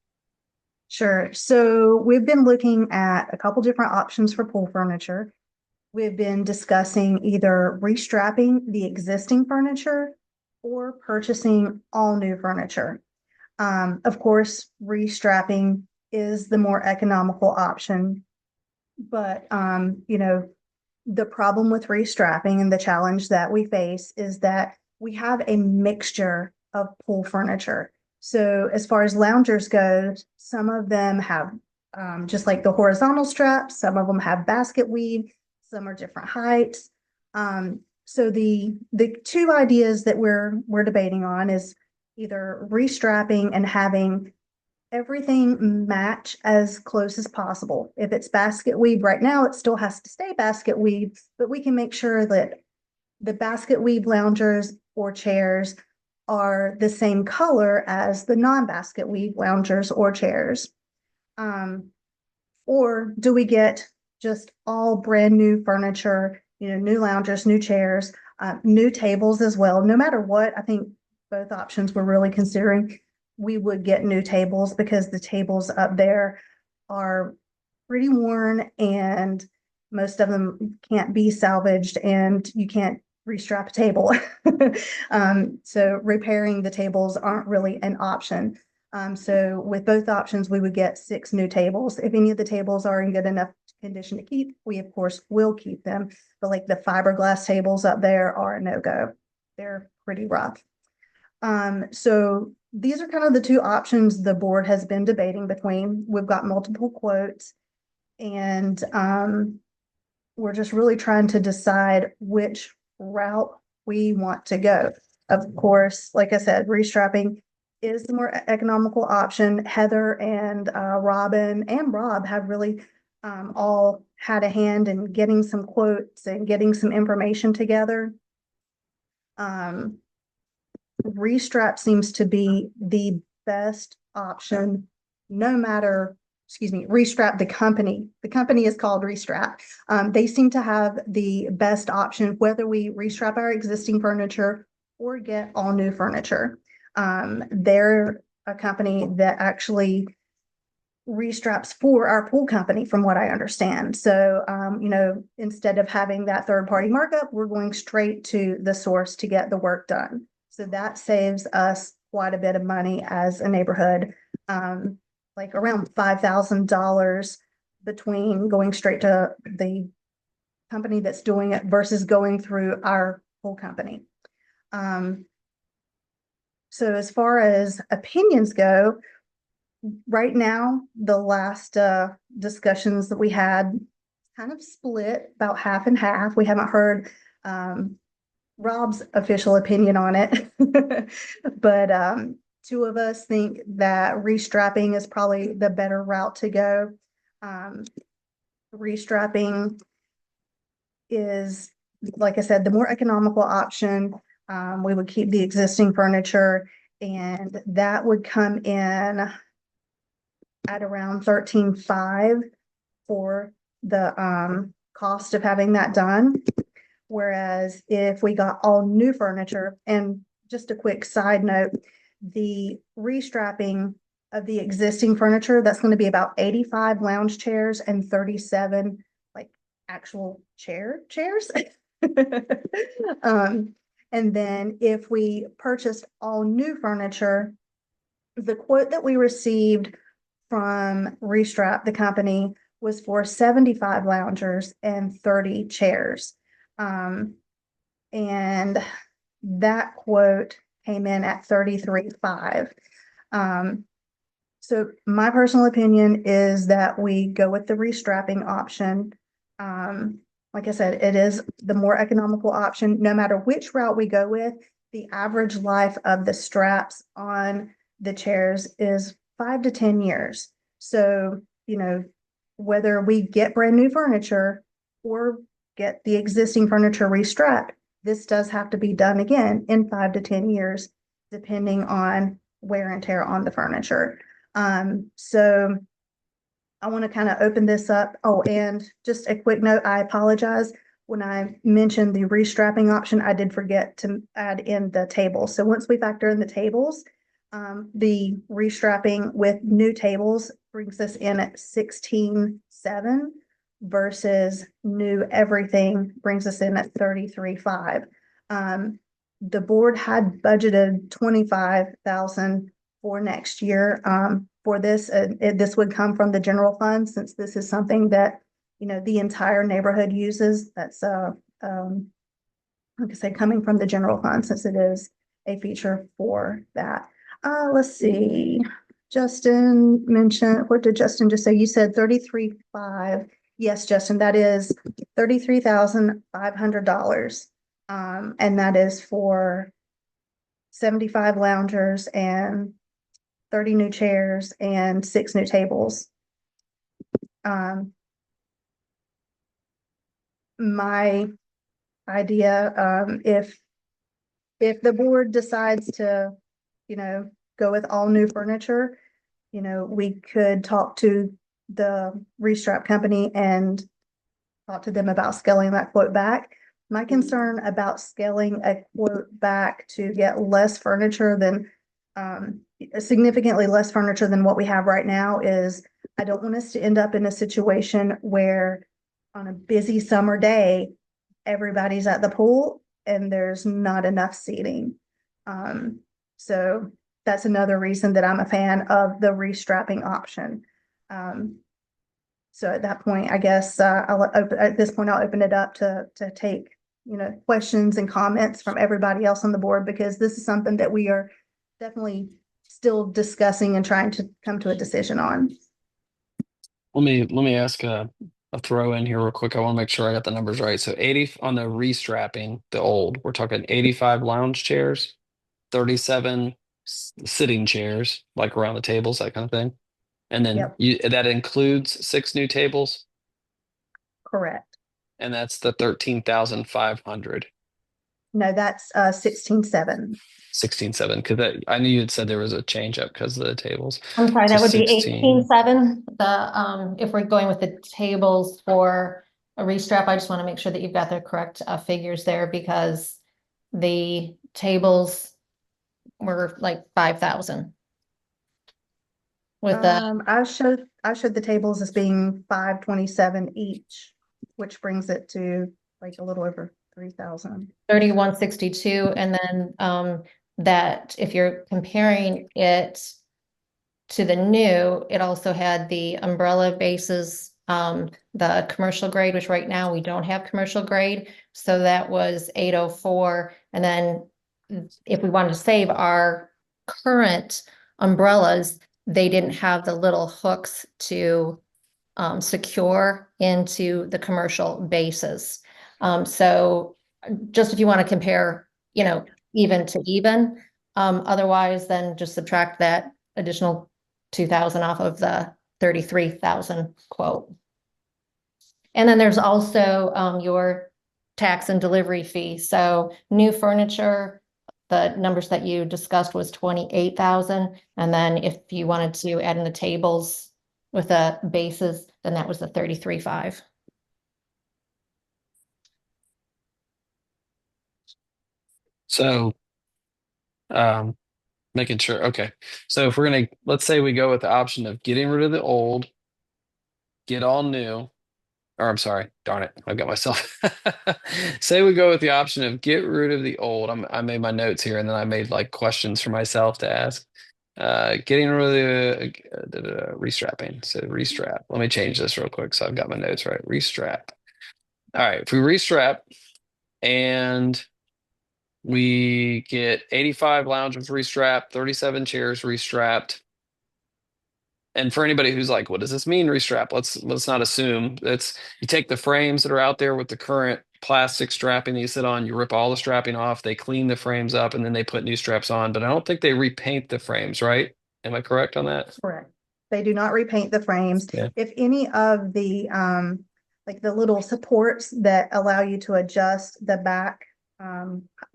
Sure. So we've been looking at a couple different options for pool furniture. We've been discussing either restrapping the existing furniture or purchasing all new furniture. Of course, restrapping is the more economical option, but the problem with restrapping and the challenge that we face is that we have a mixture of pool furniture. So as far as loungers go, some of them have just like the horizontal straps. Some of them have basket weave, some are different heights. So the two ideas that we're debating on is either restrapping and having everything match as close as possible. If it's basket weave right now, it still has to stay basket weave, but we can make sure that the basket weave loungers or chairs are the same color as the non-basket weave loungers or chairs. Or do we get just all brand new furniture, new loungers, new chairs, new tables as well? No matter what, I think both options we're really considering. We would get new tables because the tables up there are pretty worn and most of them can't be salvaged and you can't restrap a table. So repairing the tables aren't really an option. So with both options, we would get 6 new tables. If any of the tables are in good enough condition to keep, we of course will keep them. But like the fiberglass tables up there are a no-go. They're pretty rough. So these are kind of the two options the board has been debating between. We've got multiple quotes and we're just really trying to decide which route we want to go. Of course, like I said, restrapping is the more economical option. Heather and Robin and Rob have really all had a hand in getting some quotes and getting some information together. Restrap seems to be the best option, no matter, Restrap, the company. The company is called Restrap. They seem to have the best option, whether we restrap our existing furniture or get all new furniture. They're a company that actually restraps for our pool company, from what I understand. So, instead of having that third-party markup, we're going straight to the source to get the work done. So that saves us quite a bit of money as a neighborhood, like around $5,000 between going straight to the company that's doing it versus going through our pool company. So as far as opinions go, right now, the last discussions that we had kind of split about half and half. We haven't heard Rob's official opinion on it, but two of us think that restrapping is probably the better route to go. Restrapping is, like I said, the more economical option. We would keep the existing furniture and that would come in at around $13,500 for the cost of having that done. Whereas if we got all new furniture, and just a quick side note, the restrapping of the existing furniture, that's going to be about 85 lounge chairs and 37 like actual chairs. And then if we purchased all new furniture, the quote that we received from Restrap, the company, was for 75 loungers and 30 chairs. And that quote came in at $33,500. So my personal opinion is that we go with the restrapping option. Like I said, it is the more economical option. No matter which route we go with, the average life of the straps on the chairs is 5 to 10 years. So, whether we get brand new furniture or get the existing furniture restrapped, this does have to be done again in 5 to 10 years, depending on wear and tear on the furniture. So I want to kind of open this up. Oh, and just a quick note, I apologize. When I mentioned the restrapping option, I did forget to add in the tables. So once we factor in the tables, the restrapping with new tables brings us in at 16,700 versus new everything brings us in at 33,500. The board had budgeted 25,000 for next year for this. This would come from the general fund, since this is something that the entire neighborhood uses. That's like I say, coming from the general fund, since it is a feature for that. Let's see. Justin mentioned, what did Justin just say? You said 33.5. Yes, Justin, that is $33,500. And that is for 75 loungers and 30 new chairs and 6 new tables. My idea, if the board decides to, go with all new furniture, we could talk to the restrap company and talk to them about scaling that quote back. My concern about scaling a quote back to get less furniture than, significantly less furniture than what we have right now is I don't want us to end up in a situation where on a busy summer day, everybody's at the pool and there's not enough seating. So that's another reason that I'm a fan of the restrapping option. So at that point, I guess at this point, I'll open it up to take questions and comments from everybody else on the board, because this is something that we are definitely still discussing and trying to come to a decision on. Let me ask a throw in here real quick. I want to make sure I got the numbers right. So 80 on the restrapping, the old, we're talking 85 lounge chairs, 37 sitting chairs, like around the tables, that kind of thing. And then Yep. that includes 6 new tables, Correct. and that's the 13,500. No, that's 16.7. 16.7, because I knew you had said there was a change up because of the tables. I'm sorry, So that would be 16. 18.7. If we're going with the tables for a restrap, I just want to make sure that you've got the correct figures there, because the tables were like 5,000. With the I showed the tables as being 527 each, which brings it to like a little over 3,000. 3162, and then that if you're comparing it to the new, it also had the umbrella bases, the commercial grade, which right now we don't have commercial grade. So that was 804. And then if we wanted to save our current umbrellas, they didn't have the little hooks to secure into the commercial bases. So just if you want to compare, even to even, otherwise then just subtract that additional 2,000 off of the 33,000 quote. And then there's also your tax and delivery fee. So new furniture, the numbers that you discussed was 28,000. And then if you wanted to add in the tables with the bases, then that was the 33.5. So, making sure. Okay. So if let's say we go with the option of getting rid of the old, get all new, or I'm sorry, darn it, I've got myself. Say we go with the option of get rid of the old. I made my notes here, and then I made like questions for myself to ask. Getting rid of the restrapping. So restrap. Let me change this real quick so I've got my notes right. Restrap. All right. If we restrap and we get 85 lounges restrapped, 37 chairs restrapped. And for anybody who's like, what does this mean, restrap? Let's not assume. It's you take the frames that are out there with the current plastic strapping that you sit on, you rip all the strapping off, they clean the frames up, and then they put new straps on. But I don't think they repaint the frames, right? Am I correct on that? Correct. They do not repaint the frames. Yeah. If any of the like the little supports that allow you to adjust the back,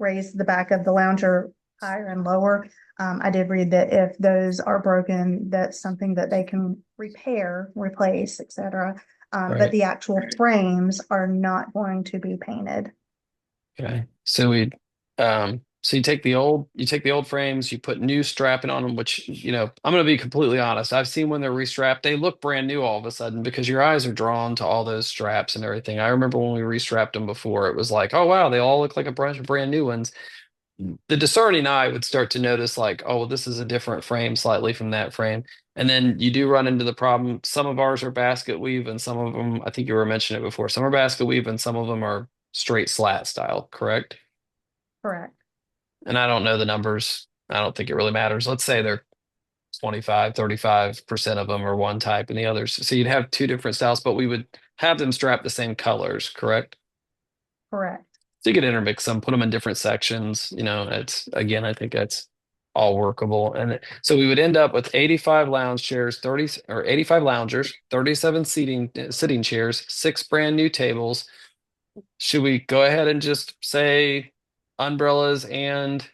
raise the back of the lounger higher and lower, I did read that if those are broken, that's something that they can repair, replace, etc. But Right. the actual frames are not going to be painted. Okay. So so you take the old frames, you put new strapping on them, which, I'm going to be completely honest. I've seen when they're restrapped, they look brand new all of a sudden because your eyes are drawn to all those straps and everything. I remember when we restrapped them before, it was like, oh, wow, they all look like a bunch of brand new ones. The discerning eye would start to notice like, oh, well, this is a different frame slightly from that frame. And then you do run into the problem. Some of ours are basket weave and some of them, I think you were mentioning it before, some are basket weave and some of them are straight slat style, correct? Correct. And I don't know the numbers. I don't think it really matters. Let's say they're 25, 35% of them are one type and the others. So you'd have two different styles, but we would have them strap the same colors, correct? Correct. So you could intermix them, put them in different sections. It's again, I think that's all workable. And so we would end up with 85 lounge chairs, 30 or 85 loungers, 37 sitting chairs, 6 brand new tables. Should we go ahead and just say umbrellas? And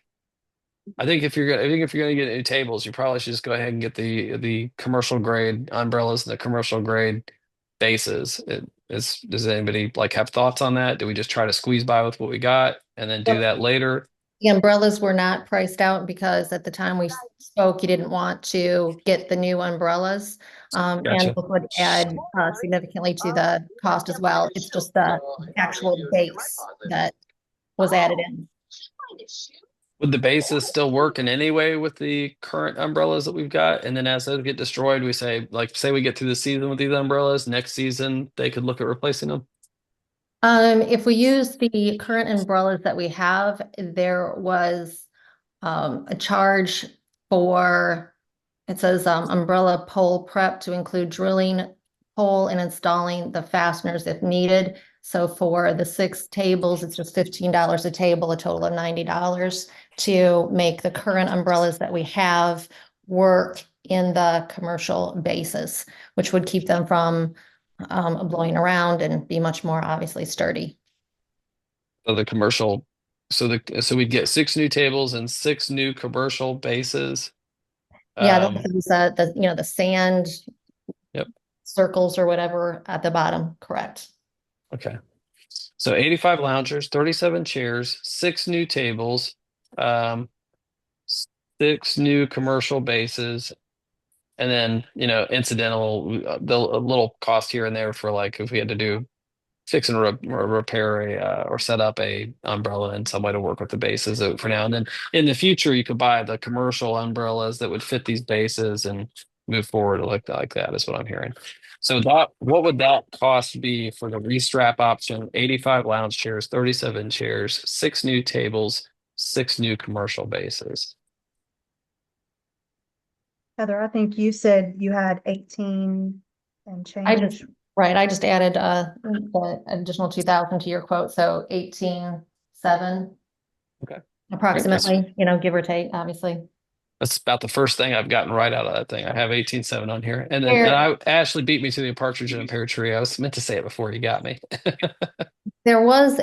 I think if you're gonna get new tables, you probably should just go ahead and get the commercial grade umbrellas and the commercial grade bases. Does anybody like have thoughts on that? Do we just try to squeeze by with what we got and then do Yep. that later? The umbrellas were not priced out because at the time we spoke, you didn't want to get the new umbrellas. And Gotcha. it would add significantly to the cost as well. It's just the actual base that was added in. Would the bases still work in any way with the current umbrellas that we've got? And then as those get destroyed, we say we get through the season with these umbrellas, next season they could look at replacing them. If we use the current umbrellas that we have, there was a charge for, it says umbrella pole prep to include drilling pole and installing the fasteners if needed. So for the 6 tables, it's just $15 a table, a total of $90 to make the current umbrellas that we have work in the commercial basis, which would keep them from blowing around and be much more obviously sturdy. So the commercial, so we'd get 6 new tables and 6 new commercial bases. Yeah, Um, the sand Yep. circles or whatever at the bottom, correct. Okay. So 85 loungers, 37 chairs, 6 new tables, 6 new commercial bases, and then, incidental, a little cost here and there for like if we had to do fix and repair or set up a umbrella in some way to work with the bases for now. And then in the future, you could buy the commercial umbrellas that would fit these bases and move forward like that is what I'm hearing. So what would that cost be for the restrap option? 85 lounge chairs, 37 chairs, 6 new tables, 6 new commercial bases. Heather, I think you said you had 18 and change. I just added the additional 2,000 to your quote, so 18,700. Okay. Approximately, give or take, obviously. That's about the first thing I've gotten right out of that thing. I have 18.7 on here. And then Here. Ashley beat me to the partridge in a pear tree. I was meant to say it before you got me. There was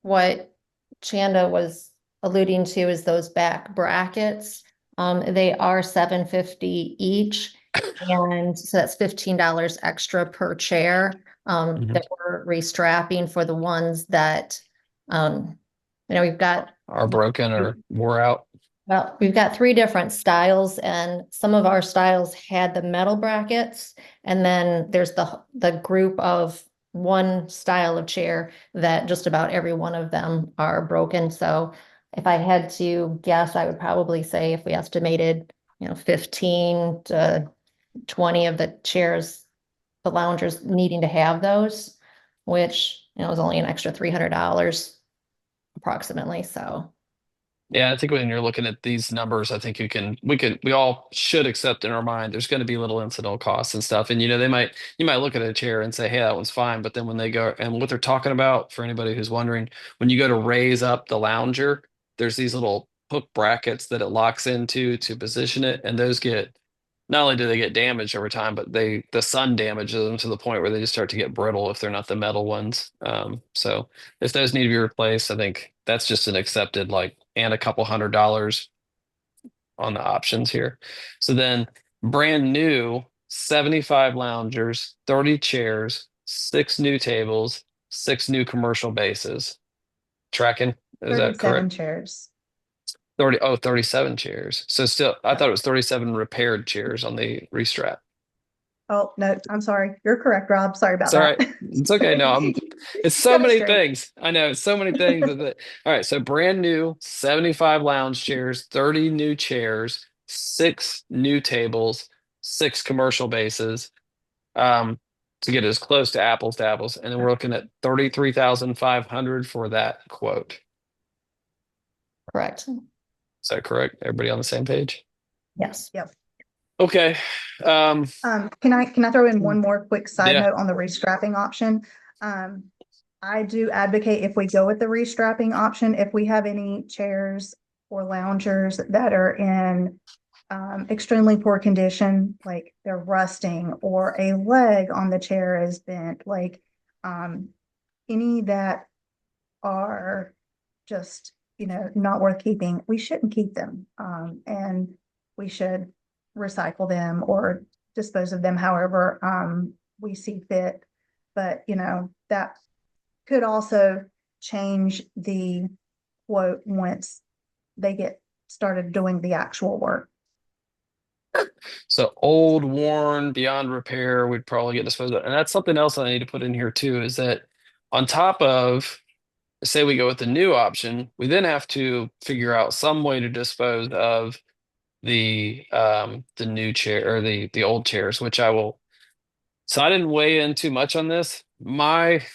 what Chanda was alluding to is those back brackets. They are $750 each. And so that's $15 extra per chair that we're restrapping for the ones that, we've got. Are broken or wore out. Well, we've got 3 different styles, and some of our styles had the metal brackets, and then there's the group of one style of chair that just about every one of them are broken. So if I had to guess, I would probably say if we estimated, 15 to 20 of the chairs, the loungers needing to have those, which, is only an extra $300 approximately. So. Yeah, I think when you're looking at these numbers, I think we all should accept in our mind there's going to be little incidental costs and stuff. And you might look at a chair and say, hey, that one's fine. But then when they go and what they're talking about, for anybody who's wondering, when you go to raise up the lounger, there's these little hook brackets that it locks into to position it. And those not only do they get damaged over time, but the sun damages them to the point where they just start to get brittle if they're not the metal ones. So if those need to be replaced, I think that's just an accepted and a couple $100 on the options here. So then brand new 75 loungers, 30 chairs, 6 new tables, 6 new commercial bases. Tracking? Is that 37 correct? chairs. 37 chairs. So still, I thought it was 37 repaired chairs on the restrap. Oh, no, I'm sorry. You're correct, Rob. Sorry about It's all that. right. It's okay. No, it's so Got it many straight. things. I know it's so many things. All right. So brand new 75 lounge chairs, 30 new chairs, 6 new tables, 6 commercial bases. To get as close to apples. And then we're looking at 33,500 for that quote. Correct. Is that correct? Everybody on the same page? Yes. Yep. Okay. Can I throw in one more quick side Yeah. note on the restrapping option? I do advocate if we go with the restrapping option, if we have any chairs or loungers that are in extremely poor condition, like they're rusting or a leg on the chair is bent, like any that are just, not worth keeping, we shouldn't keep them. And we should recycle them or dispose of them however we see fit. But, that could also change the quote once they get started doing the actual work. So old, worn, beyond repair, we'd probably get disposed of. And that's something else I need to put in here too, is that on top of, say we go with the new option, we then have to figure out some way to dispose of the new chair or the old chairs, which I will. So I didn't weigh in too much on this. My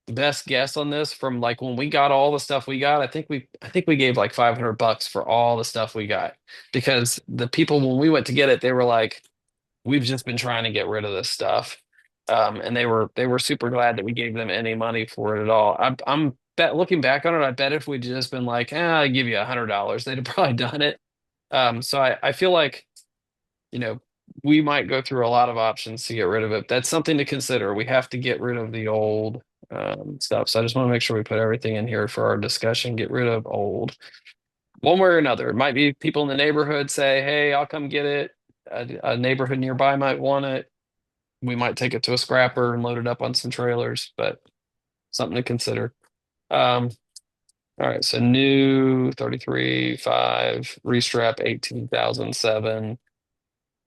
best guess on this from like when we got all the stuff we got, I think we gave like $500 for all the stuff we got because the people when we went to get it, they were like, we've just been trying to get rid of this stuff. And they were super glad that we gave them any money for it at all. I'm bet looking back on it, I bet if we'd just been like, I give you $100, they'd have probably done it. So I feel like, you know, we might go through a lot of options to get rid of it. That's something to consider. We have to get rid of the old stuff. So I just want to make sure we put everything in here for our discussion. Get rid of old, one way or another. It might be people in the neighborhood say, "Hey, I'll come get it." A neighborhood nearby might want it. We might take it to a scrapper and load it up on some trailers, but something to consider. Um, all right, so new 33.5, restrap 18,007.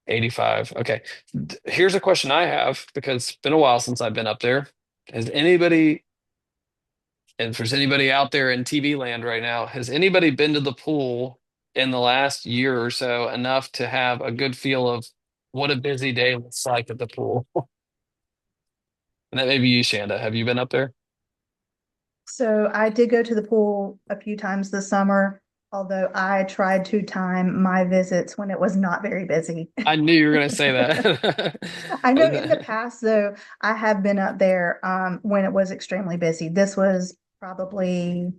85. Okay. Here's a question I have because it's been a while since I've been up there. Has anybody, and if there's anybody out there in TV land right now, has anybody been to the pool in the last year or so enough to have a good feel of what a busy day looks like at the pool? And that may be you, Shanda. Have you been up there? So I did go to the pool a few times this summer, although I tried to time my visits when it was not very busy. I knew you were going to say that. I know in the past, though, I have been up there when it was extremely busy. This was probably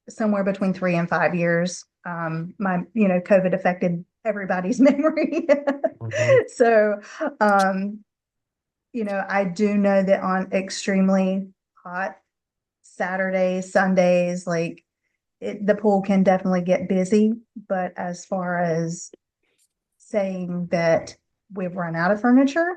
somewhere between 3 and 5 years. COVID affected everybody's memory. Mhm. So, I do know that on extremely hot Saturdays, Sundays, like the pool can definitely get busy. But as far as saying that we've run out of furniture,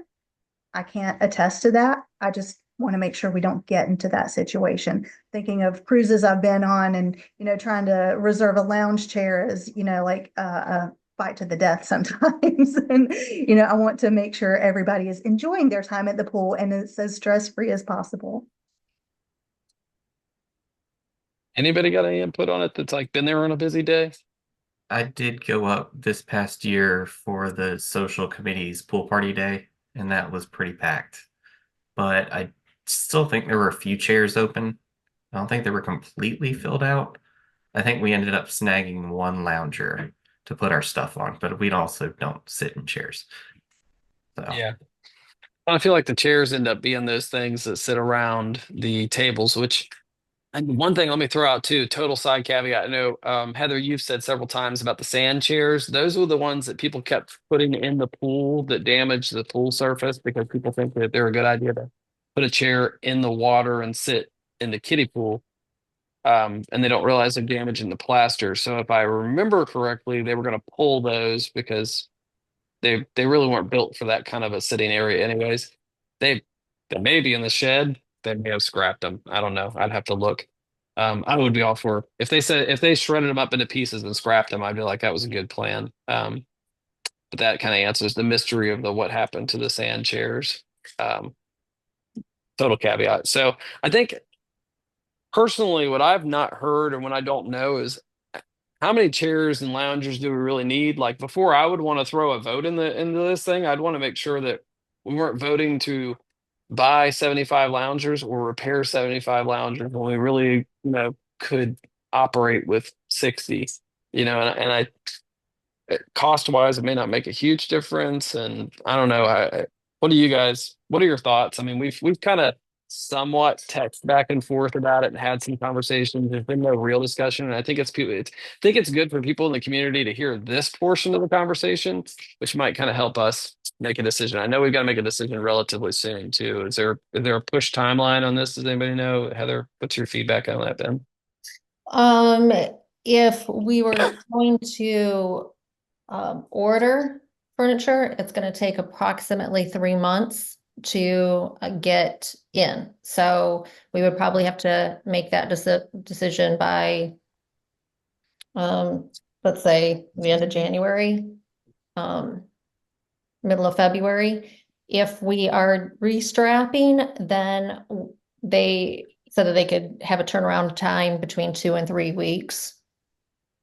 I can't attest to that. I just want to make sure we don't get into that situation. Thinking of cruises I've been on and, trying to reserve a lounge chair is, like a fight to the death sometimes. And, I want to make sure everybody is enjoying their time at the pool and it's as stress-free as possible. Anybody got any input on it that's like been there on a busy day? I did go up this past year for the social committee's pool party day, and that was pretty packed. But I still think there were a few chairs open. I don't think they were completely filled out. I think we ended up snagging one lounger to put our stuff on, but we also don't sit in chairs. So Yeah. I feel like the chairs end up being those things that sit around the tables, which and one thing let me throw out too, total side caveat. I know Heather, you've said several times about the sand chairs. Those were the ones that people kept putting in the pool that damaged the pool surface because people think that they're a good idea to put a chair in the water and sit in the kiddie pool. And they don't realize they're damaging the plaster. So if I remember correctly, they were going to pull those because they really weren't built for that kind of a sitting area anyways. They they may be in the shed. They may have scrapped them. I don't know. I'd have to look. I would be all for if they shredded them up into pieces and scrapped them, I'd be like that was a good plan. But that kind of answers the mystery of the what happened to the sand chairs. Um, total caveat. So I think personally, what I've not heard and what I don't know is how many chairs and loungers do we really need? Like before I would want to throw a vote into this thing, I'd want to make sure that we weren't voting to buy 75 loungers or repair 75 loungers when we really, could operate with 60. And cost wise, it may not make a huge difference. And I don't know. What do you guys, what are your thoughts? I mean, we've kind of somewhat text back and forth about it and had some conversations. There's been no real discussion. And I think I think it's good for people in the community to hear this portion of the conversation, which might kind of help us make a decision. I know we've got to make a decision relatively soon too. Is there a push timeline on this? Does anybody know? Heather, what's your feedback on that, Ben? Um, if we were going to order furniture, it's going to take approximately 3 months to get in. So we would probably have to make that decision by, let's say, the end of January, middle of February. If we are restrapping, then they said that they could have a turnaround time between 2 and 3 weeks.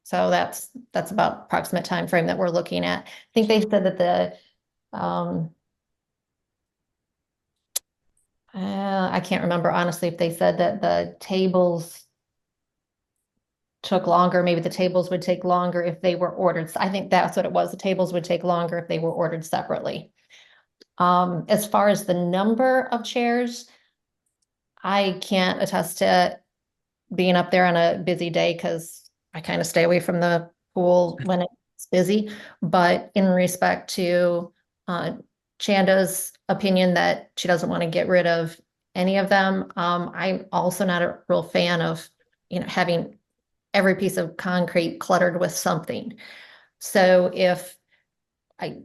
So that's about approximate time frame that we're looking at. I think they said that I can't remember honestly if they said that the tables took longer. Maybe the tables would take longer if they were ordered. I think that's what it was. The tables would take longer if they were ordered separately. As far as the number of chairs, I can't attest to being up there on a busy day because I kind of stay away from the pool when it's busy. But in respect to Chanda's opinion that she doesn't want to get rid of any of them, I'm also not a real fan of, having every piece of concrete cluttered with something. So if I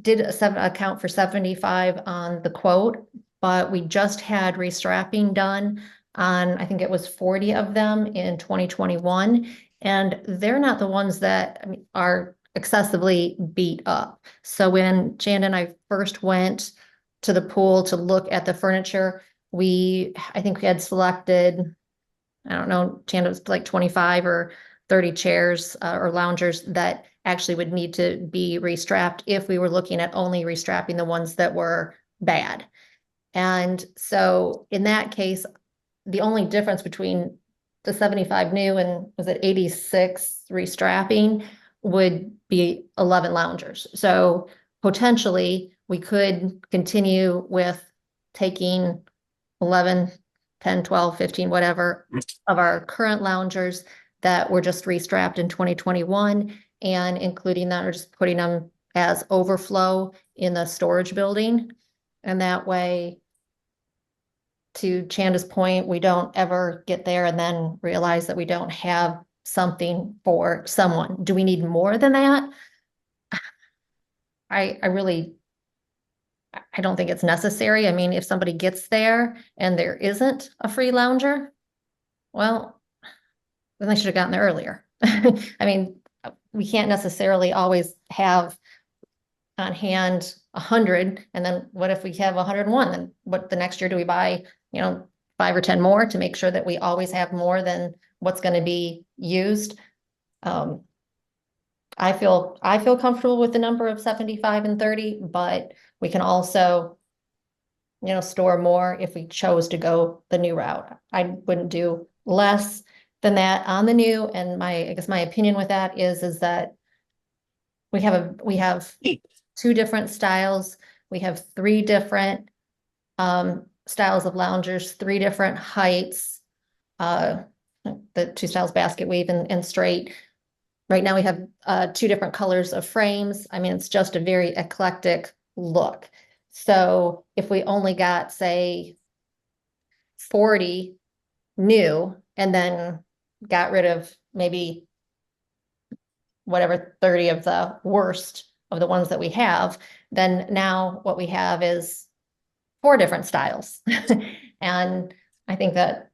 did account for 75 on the quote, but we just had restrapping done on, I think it was 40 of them in 2021. And they're not the ones that are excessively beat up. So when Chanda and I first went to the pool to look at the furniture, I think we had selected, I don't know, Chanda was like 25 or 30 chairs or loungers that actually would need to be restrapped if we were looking at only restrapping the ones that were bad. And so in that case, the only difference between the 75 new and was it 86 restrapping would be 11 loungers. So potentially we could continue with taking 11, 10, 12, 15, whatever of our current loungers that were just restrapped in 2021 and including that or just putting them as overflow in the storage building. And that way, to Chanda's point, we don't ever get there and then realize that we don't have something for someone. Do we need more than that? I don't think it's necessary. I mean, if somebody gets there and there isn't a free lounger, well, then they should have gotten there earlier. I mean, we can't necessarily always have on hand 100, and then what if we have 101? Then what the next year do we buy, 5 or 10 more to make sure that we always have more than what's going to be used? I feel comfortable with the number of 75 and 30, but we can also, store more if we chose to go the new route. I wouldn't do less than that on the new. And I guess my opinion with that is that we have 2 different styles. We have 3 different styles of loungers, 3 different heights, the 2 styles basket weave and straight. Right now we have 2 different colors of frames. I mean, it's just a very eclectic look. So if we only got, say, 40 new and then got rid of maybe whatever 30 of the worst of the ones that we have, then now what we have is 4 different styles. And I think that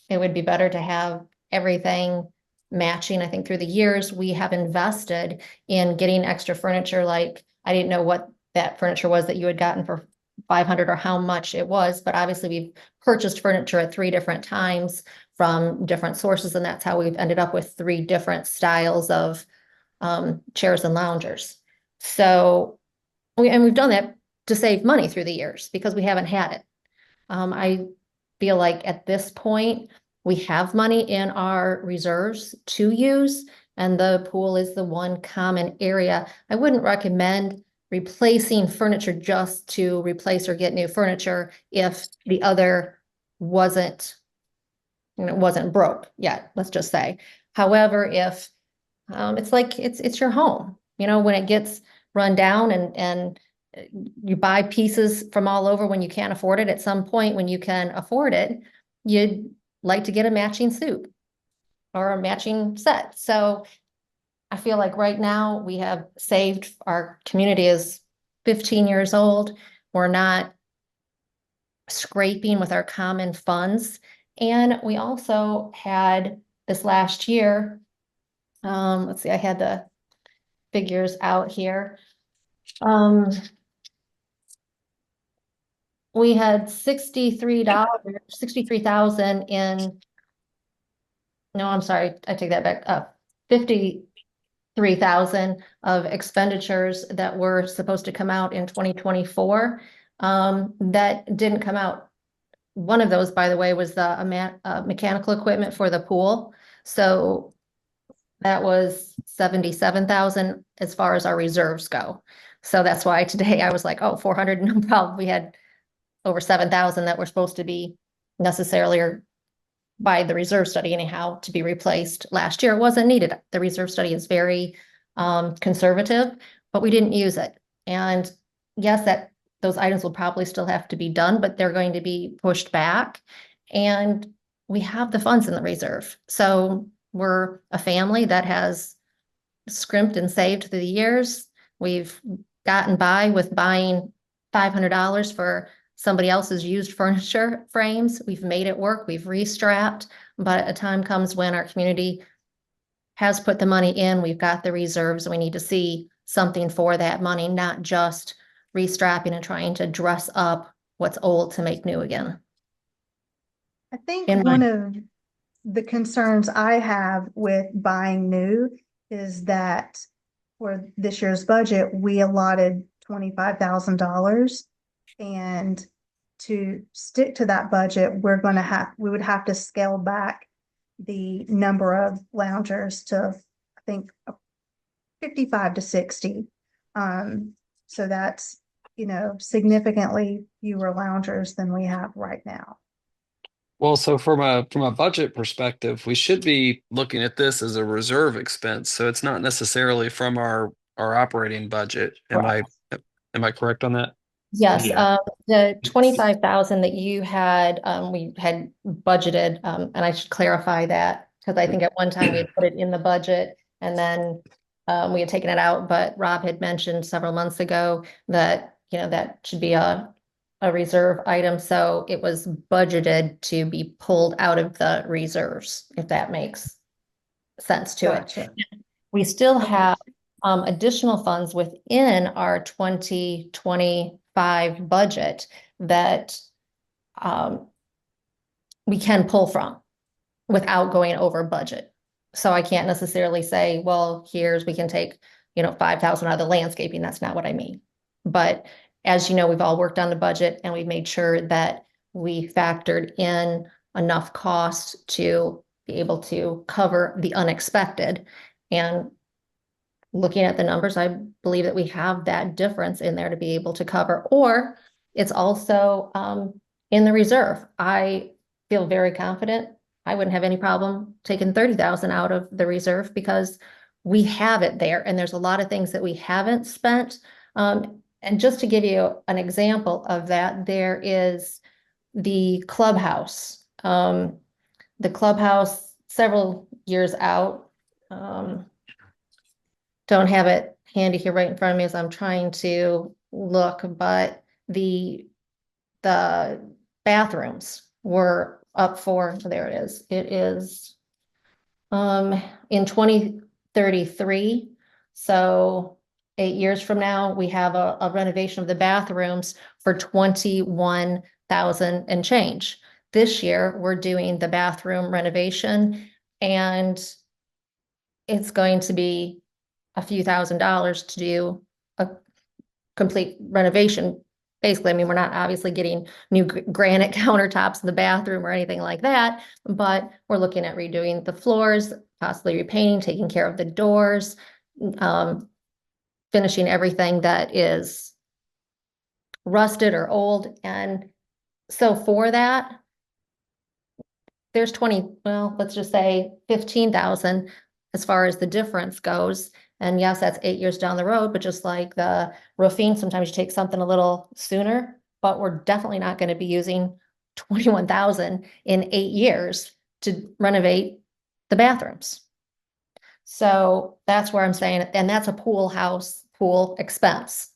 it would be better to have everything matching. I think through the years we have invested in getting extra furniture. Like I didn't know what that furniture was that you had gotten for 500 or how much it was, but obviously we've purchased furniture at 3 different times from different sources, and that's how we've ended up with 3 different styles of chairs and loungers. So, we've done that to save money through the years because we haven't had it. I feel like at this point we have money in our reserves to use, and the pool is the one common area. I wouldn't recommend replacing furniture just to replace or get new furniture if the other wasn't, wasn't broke yet, let's just say. However, if it's like it's your home, when it gets run down and you buy pieces from all over when you can't afford it, at some point when you can afford it, you'd like to get a matching suit or a matching set. So I feel like right now we have saved, our community is 15 years old. We're not scraping with our common funds. And we also had this last year, let's see, I had the figures out here. We had $63,000 in, no, I'm sorry, I take that back up. 53,000 of expenditures that were supposed to come out in 2024 that didn't come out. One of those, by the way, was the mechanical equipment for the pool. So that was 77,000 as far as our reserves go. So that's why today I was like, oh, 400, no problem. We had over 7,000 that were supposed to be necessarily, or by the reserve study anyhow, to be replaced last year. It wasn't needed. The reserve study is very conservative, but we didn't use it. And yes, that those items will probably still have to be done, but they're going to be pushed back. And we have the funds in the reserve. So we're a family that has scrimped and saved through the years. We've gotten by with buying $500 for somebody else's used furniture frames. We've made it work. We've restrapped, but a time comes when our community has put the money in. We've got the reserves. We need to see something for that money, not just restrapping and trying to dress up what's old to make new again. I think In one my- of the concerns I have with buying new is that for this year's budget, we allotted $25,000. And to stick to that budget, we would have to scale back the number of loungers to, I think, 55 to 60. So that's, significantly fewer loungers than we have right now. Well, so from a budget perspective, we should be looking at this as a reserve expense. So it's not necessarily from our operating budget. Am I correct on that? Yes, Yeah. the 25,000 that you had, we had budgeted, and I should clarify that because I think at one time we had put it in the budget and then we had taken it out, but Rob had mentioned several months ago that, that should be a reserve item. So it was budgeted to be pulled out of the reserves, if that makes sense to it. Gotcha. We still have additional funds within our 2025 budget that we can pull from without going over budget. So I can't necessarily say, well, we can take, 5,000 out of the landscaping. That's not what I mean. But as you know, we've all worked on the budget and we've made sure that we factored in enough costs to be able to cover the unexpected. And looking at the numbers, I believe that we have that difference in there to be able to cover, or it's also in the reserve. I feel very confident. I wouldn't have any problem taking 30,000 out of the reserve because we have it there. And there's a lot of things that we haven't spent. And just to give you an example of that, there is the clubhouse. The clubhouse several years out, don't have it handy here right in front of me as I'm trying to look, but the bathrooms were up for, there it is. It is in 2033. So 8 years from now, we have a renovation of the bathrooms for 21,000 and change. This year, we're doing the bathroom renovation and it's going to be a few $1,000s to do a complete renovation basically, I mean, we're not obviously getting new granite countertops in the bathroom or anything like that, but we're looking at redoing the floors, possibly repainting, taking care of the doors, finishing everything that is rusted or old. And so for that, there's 20, well, let's just say 15,000 as far as the difference goes. And yes, that's 8 years down the road, but just like the roofing, sometimes you take something a little sooner, but we're definitely not going to be using 21,000 in 8 years to renovate the bathrooms. So that's where I'm saying, and that's a pool expense.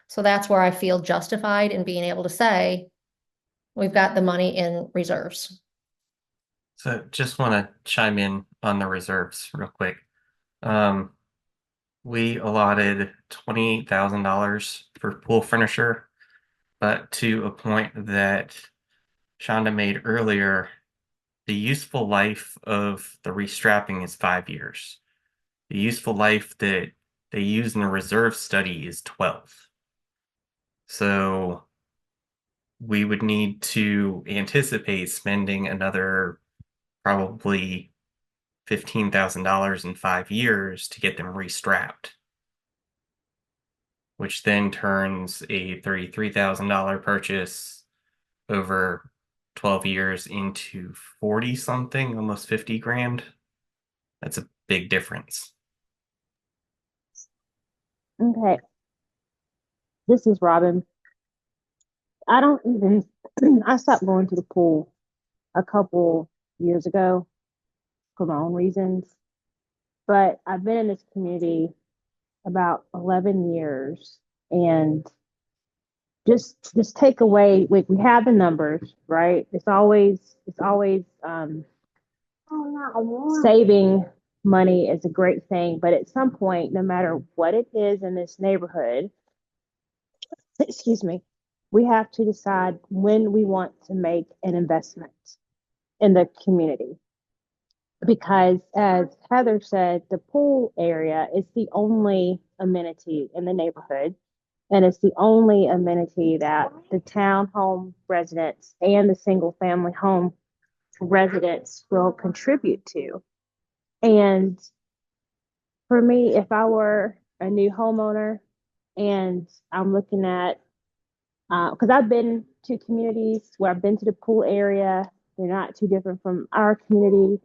So that's where I feel justified in being able to say, we've got the money in reserves. So just want to chime in on the reserves real quick. We allotted $28,000 for pool furniture, but to a point that Shonda made earlier, the useful life of the restrapping is 5 years. The useful life that they use in the reserve study is 12. So we would need to anticipate spending another probably $15,000 in 5 years to get them restrapped, which then turns a $33,000 purchase over 12 years into 40 something, almost 50 grand. That's a big difference. Okay. This is Robin. I don't even, I stopped going to the pool a couple years ago for my own reasons. But I've been in this community about 11 years, and just take away, we have the numbers, right? It's always saving money is a great thing, but at some point, no matter what it is in this neighborhood, excuse me, we have to decide when we want to make an investment in the community. Because as Heather said, the pool area is the only amenity in the neighborhood. And it's the only amenity that the townhome residents and the single family home residents will contribute to. And for me, if I were a new homeowner and I'm looking at, because I've been to communities where I've been to the pool area, they're not too different from our community.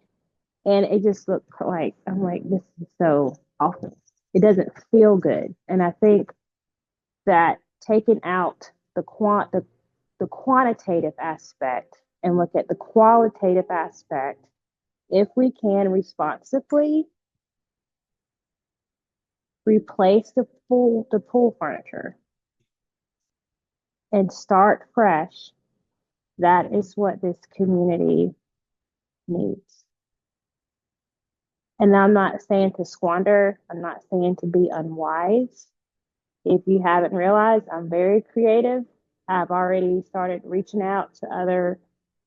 And it just looked like, I'm like, this is so awful. It doesn't feel good. And I think that taking out the quantitative aspect and look at the qualitative aspect, if we can responsibly replace the pool furniture and start fresh, that is what this community needs. And I'm not saying to squander, I'm not saying to be unwise. If you haven't realized, I'm very creative. I've already started reaching out to other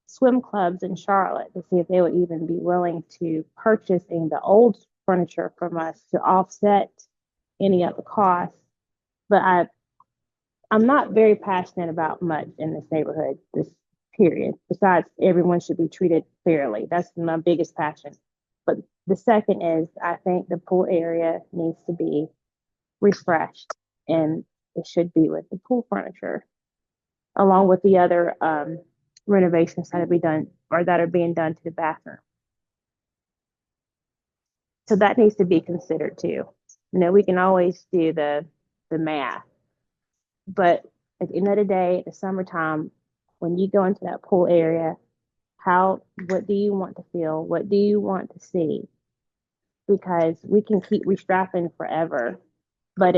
swim clubs in Charlotte to see if they would even be willing to purchasing the old furniture from us to offset any of the costs. But I'm not very passionate about much in this neighborhood, this period. Besides, everyone should be treated fairly. That's my biggest passion. But the second is, I think the pool area needs to be refreshed, and it should be with the pool furniture, along with the other renovations that be done or that are being done to the bathroom. So that needs to be considered too. You know, we can always do the math, but at the end of the day, the summertime, when you go into that pool area, what do you want to feel? What do you want to see? Because we can keep restrapping forever, but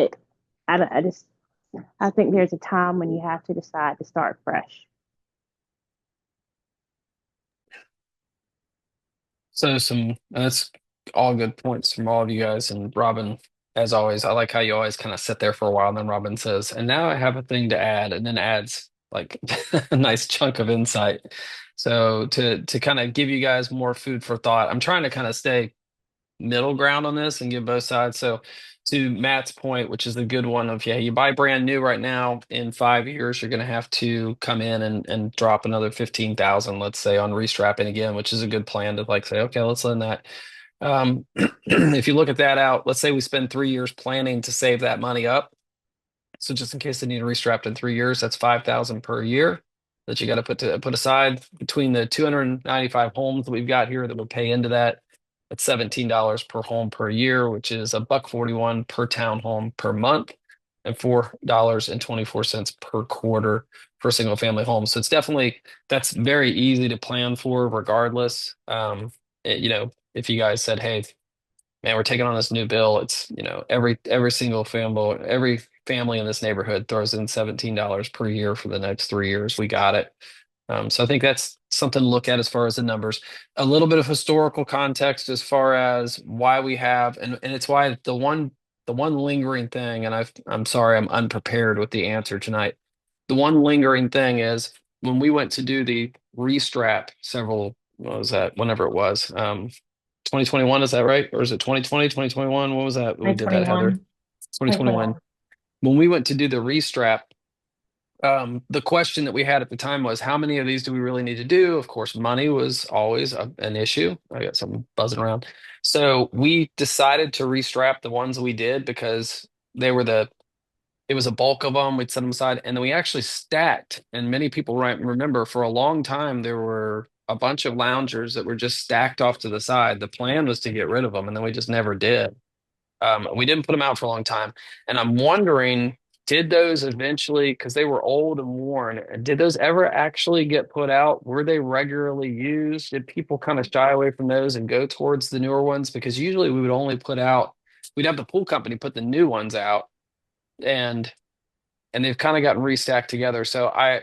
I think there's a time when you have to decide to start fresh. So that's all good points from all of you guys. And Robin, as always, I like how you always kind of sit there for a while and then Robin says, and now I have a thing to add, and then adds like a nice chunk of insight. So to kind of give you guys more food for thought, I'm trying to kind of stay middle ground on this and give both sides. So to Matt's point, which is the good one of, yeah, you buy brand new right now, in 5 years, you're going to have to come in and drop another 15,000, let's say, on restrapping again, which is a good plan to like say, okay, let's learn that. If you look at that out, let's say we spend 3 years planning to save that money up. So just in case they need to restrapped in 3 years, that's 5,000 per year that you got to put aside between the 295 homes that we've got here that would pay into that. It's $17 per home per year, which is $1.41 per townhome per month, and $4.24 per quarter for a single family home. So it's definitely, that's very easy to plan for regardless. If you guys said, hey, man, we're taking on this new bill. It's, every single every family in this neighborhood throws in $17 per year for the next 3 years. We got it. So I think that's something to look at as far as the numbers. A little bit of historical context as far as why we have, and it's why the one lingering thing, and I'm sorry, I'm unprepared with the answer tonight. The one lingering thing is when we went to do the restrap what was that, whenever it was, 2021, is that right? Or is it 2020, 2021? What was that when we did that, Heather? 2021. When we went to do the restrap, the question that we had at the time was, how many of these do we really need to do? Of course, money was always an issue. I got something buzzing around. So we decided to restrap the ones we did because it was a bulk of them. We'd set them aside, and then we actually stacked. And many people remember for a long time there were a bunch of loungers that were just stacked off to the side. The plan was to get rid of them, and then we just never did. We didn't put them out for a long time, and I'm wondering, did those eventually, because they were old and worn, did those ever actually get put out? Were they regularly used? Did people kind of shy away from those and go towards the newer ones? Because usually we would only we'd have the pool company put the new ones out, and they've kind of gotten restacked together. So I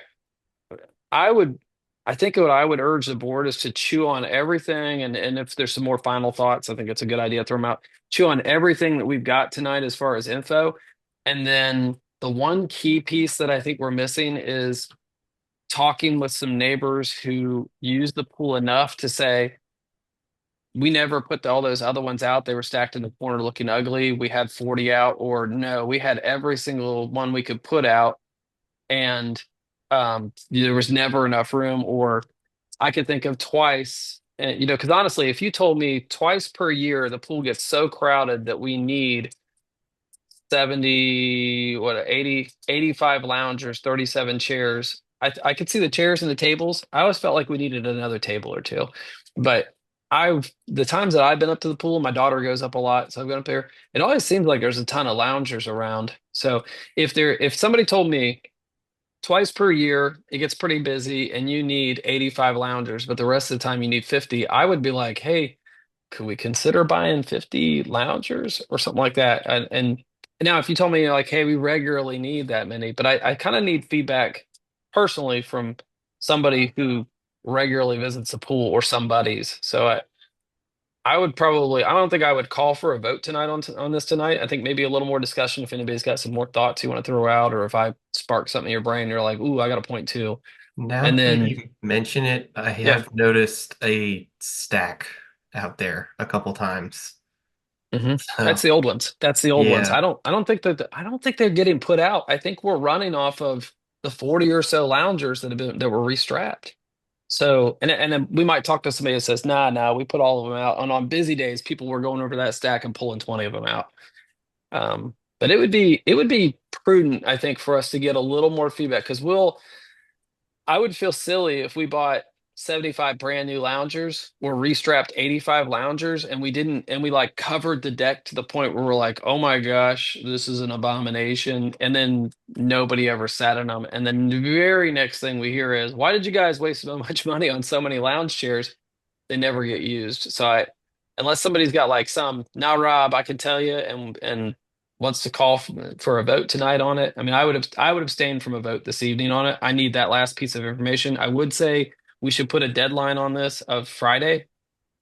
would I think what I would urge the board is to chew on everything, and if there's some more final thoughts, I think it's a good idea to throw them out. Chew on everything that we've got tonight as far as info. And then the one key piece that I think we're missing is talking with some neighbors who use the pool enough to say, we never put all those other ones out. They were stacked in the corner looking ugly. We had 40 out, or no, we had every single one we could put out, and there was never enough room. Or I could think of twice, because honestly, if you told me twice per year the pool gets so crowded that we need 70, 80, 85 loungers, 37 chairs. I could see the chairs and the tables. I always felt like we needed another table or two. But the times that I've been up to the pool, my daughter goes up a lot, so I've gone up there. It always seems like there's a ton of loungers around. So if somebody told me twice per year it gets pretty busy and you need 85 loungers, but the rest of the time you need 50, I would be like, hey, could we consider buying 50 loungers or something like that? And now if you told me like, hey, we regularly need that many, but I kind of need feedback personally from somebody who regularly visits the pool or somebody's. So I don't think I would call for a vote tonight on this tonight. I think maybe a little more discussion if anybody's got some more thoughts you want to throw out, or if I spark something in your brain, you're like, ooh, I got a point too. Now And that then, you mention it, I yeah. have noticed a stack out there a couple times. That's the old ones. That's the old ones. Yeah. I don't think they're getting put out. I think we're running off of the 40 or so loungers that were restrapped. So, and then we might talk to somebody that says, nah, we put all of them out. And on busy days, people were going over that stack and pulling 20 of them out. But it would be prudent, I think, for us to get a little more feedback, because I would feel silly if we bought 75 brand new loungers or restrapped 85 loungers and we like covered the deck to the point where we're like, oh my gosh, this is an abomination. And then nobody ever sat in them. And then the very next thing we hear is, why did you guys waste so much money on so many lounge chairs? They never get used. So unless somebody's got like now Rob, I can tell you, and wants to call for a vote tonight on it. I mean, I would abstain from a vote this evening on it. I need that last piece of information. I would say we should put a deadline on this of Friday,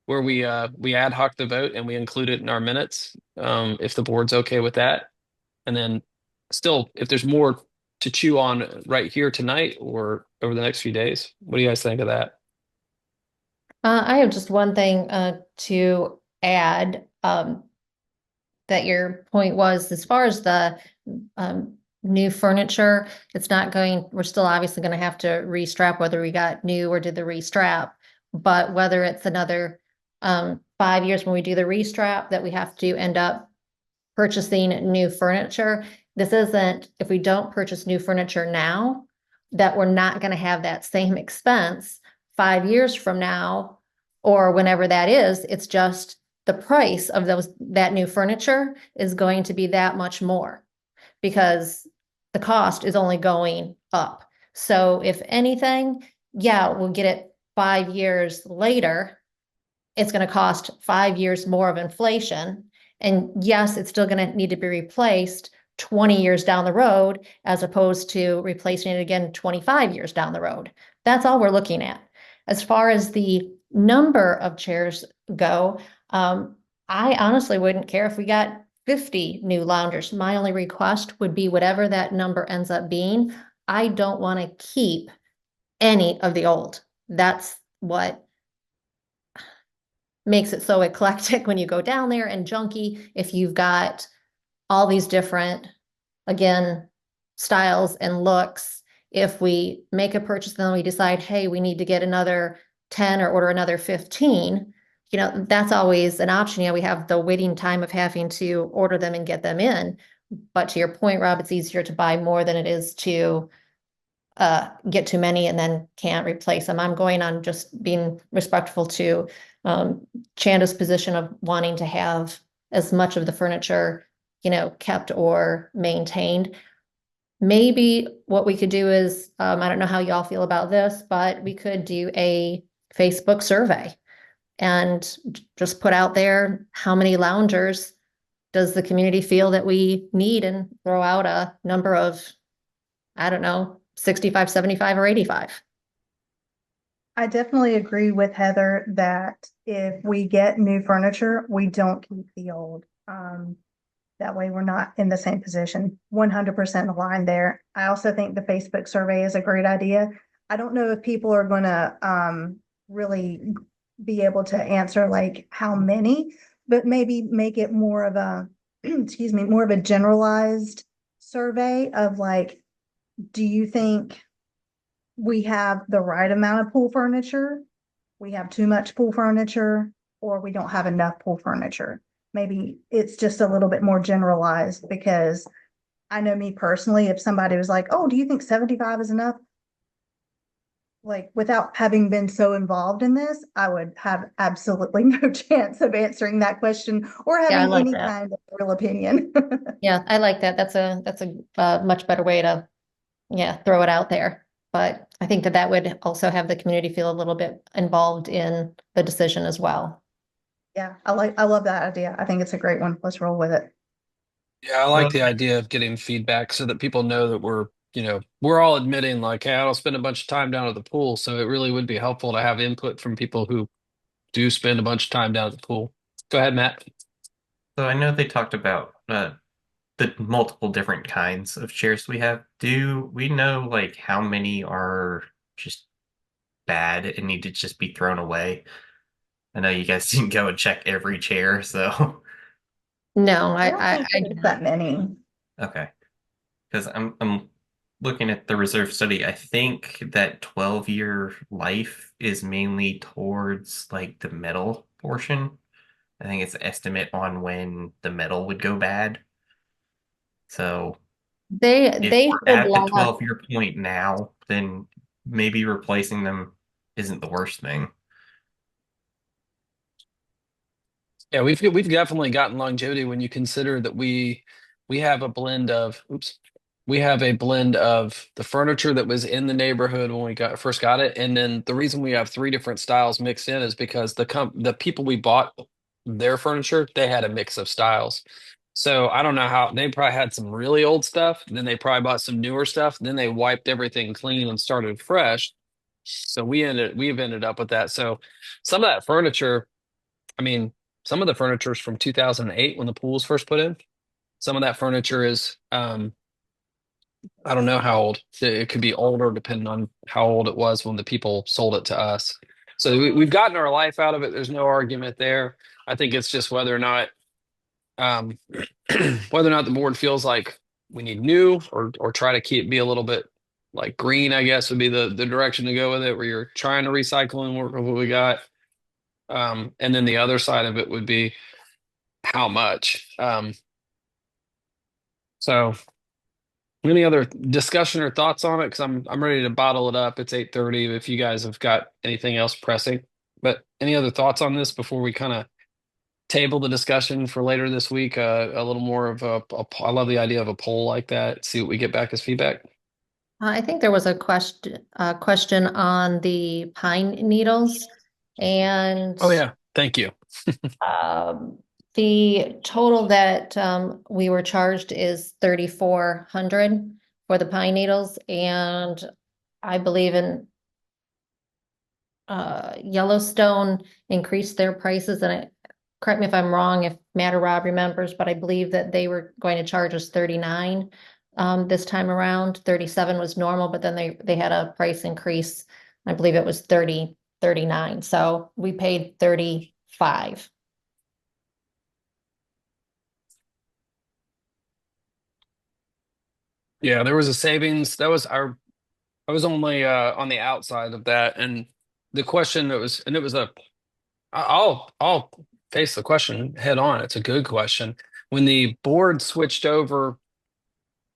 where we ad hoc the vote and we include it in our minutes, if the board's okay with that. And then still, if there's more to chew on right here tonight or over the next few days, what do you guys think of that? I have just one thing to add. that your point was, as far as the new furniture, it's not going, we're still obviously going to have to restrap whether we got new or did the restrap. But whether it's another 5 years when we do the restrap that we have to end up purchasing new furniture, this isn't, if we don't purchase new furniture now, that we're not going to have that same expense 5 years from now or whenever that is. It's just the price of that new furniture is going to be that much more because the cost is only going up. So if anything, yeah, we'll get it 5 years later. It's going to cost 5 years more of inflation. And yes, it's still going to need to be replaced 20 years down the road, as opposed to replacing it again 25 years down the road. That's all we're looking at. As far as the number of chairs go, I honestly wouldn't care if we got 50 new loungers. My only request would be whatever that number ends up being. I don't want to keep any of the old. That's what makes it so eclectic when you go down there, and junky if you've got all these different, again, styles and looks. If we make a purchase, then we decide, hey, we need to get another 10 or order another 15, that's always an option. We have the waiting time of having to order them and get them in. But to your point, Rob, it's easier to buy more than it is to get too many and then can't replace them. I'm going on just being respectful to Chanda's position of wanting to have as much of the furniture, kept or maintained. Maybe what we could do is, I don't know how y'all feel about this, but we could do a Facebook survey and just put out there how many loungers does the community feel that we need, and throw out a number of, I don't know, 65, 75, or 85. I definitely agree with Heather that if we get new furniture, we don't keep the old. That way we're not in the same position. 100% aligned there. I also think the Facebook survey is a great idea. I don't know if people are going to really be able to answer like how many, but maybe make it more of a, excuse me, more of a generalized survey of like, do you think we have the right amount of pool furniture? We have too much pool furniture, or we don't have enough pool furniture? Maybe it's just a little bit more generalized, because I know me personally, if somebody was like, oh, do you think 75 is enough? Like, without having been so involved in this, I would have absolutely no chance of answering that question or Yeah, I having like any that. kind of real opinion. Yeah, I like that. That's a much better way to, throw it out there. But I think that would also have the community feel a little bit involved in the decision as well. Yeah, I love that idea. I think it's a great one. Let's roll with it. Yeah, I like the idea of getting feedback so that people know that we're all admitting like, hey, I don't spend a bunch of time down at the pool. So it really would be helpful to have input from people who do spend a bunch of time down at the pool. Go ahead, Matt. So I know they talked about the multiple different kinds of chairs we have. Do we know like how many are just bad and need to just be thrown away? I know you guys didn't go and check every chair, so No, I don't I think do there's not. that many. okay. Because I'm looking at the reserve study. I think that 12-year life is mainly towards like the metal portion. I think it's an estimate on when the metal would go bad. So They if they we're should at the last. 12-year point now, then maybe replacing them isn't the worst thing. Yeah, we've definitely gotten longevity when you consider that we have a blend of we have a blend of the furniture that was in the neighborhood when we first got it, and then the reason we have three different styles mixed in is because the people we bought their furniture, they had a mix of styles. So I don't know how they probably had some really old stuff, then they probably bought some newer stuff, then they wiped everything clean and started fresh. So we've ended up with that. So some of that furniture, I mean, some of the furniture is from 2008 when the pool was first put in. Some of that furniture is, I don't know how old. It could be older depending on how old it was when the people sold it to us. So we've gotten our life out of it. There's no argument there. I think it's just whether or not um, whether or not the board feels like we need new or try to be a little bit like green, I guess would be the direction to go with it, where you're trying to recycle and work with what we got. And then the other side of it would be how much. So any other discussion or thoughts on it? Because I'm ready to bottle it up. It's 8:30. If you guys have got anything else pressing, but any other thoughts on this before we kind of table the discussion for later this week? A little more of I love the idea of a poll like that. See what we get back as feedback. I think there was a question on the pine needles, and Oh yeah, thank you. the total that we were charged is 3,400 for the pine needles, and I believe in Yellowstone increased their prices, and correct me if I'm wrong, if Matt or Rob remembers, but I believe that they were going to charge us 39 this time around. 37 was normal, but then they had a price increase. I believe it was 39. So we paid 35. Yeah, there was a savings. That was I was only on the outside of that, and the question that was, and it was I'll face the question head on. It's a good question. When the board switched over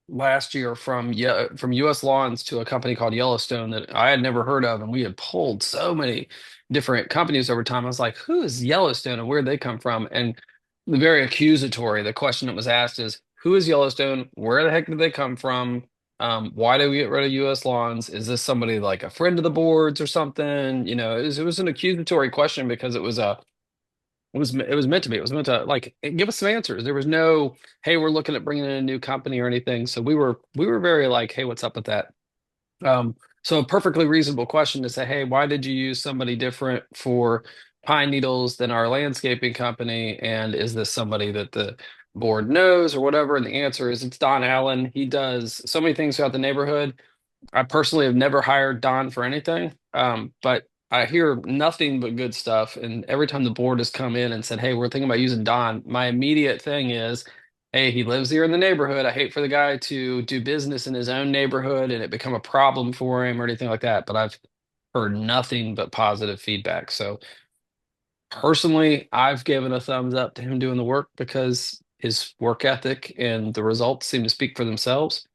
last year from US Lawns to a company called Yellowstone that I had never heard of, and we had pulled so many different companies over time. I was like, who is Yellowstone and where'd they come from? And the very accusatory, the question that was asked is, who is Yellowstone? Where the heck did they come from? Why did we get rid of US Lawns? Is this somebody like a friend of the boards or something? It was an accusatory question because it was meant to be. It was meant to like give us some answers. There was no, hey, we're looking at bringing in a new company or anything. So we were very like, hey, what's up with that? So a perfectly reasonable question to say, hey, why did you use somebody different for pine needles than our landscaping company? And is this somebody that the board knows or whatever? And the answer is it's Don Allen. He does so many things throughout the neighborhood. I personally have never hired Don for anything, but I hear nothing but good stuff. And every time the board has come in and said, "Hey, we're thinking about using Don," my immediate thing is, "Hey, he lives here in the neighborhood. I hate for the guy to do business in his own neighborhood and it become a problem for him or anything like that." But I've heard nothing but positive feedback. So personally, I've given a thumbs up to him doing the work because his work ethic and the results seem to speak for themselves,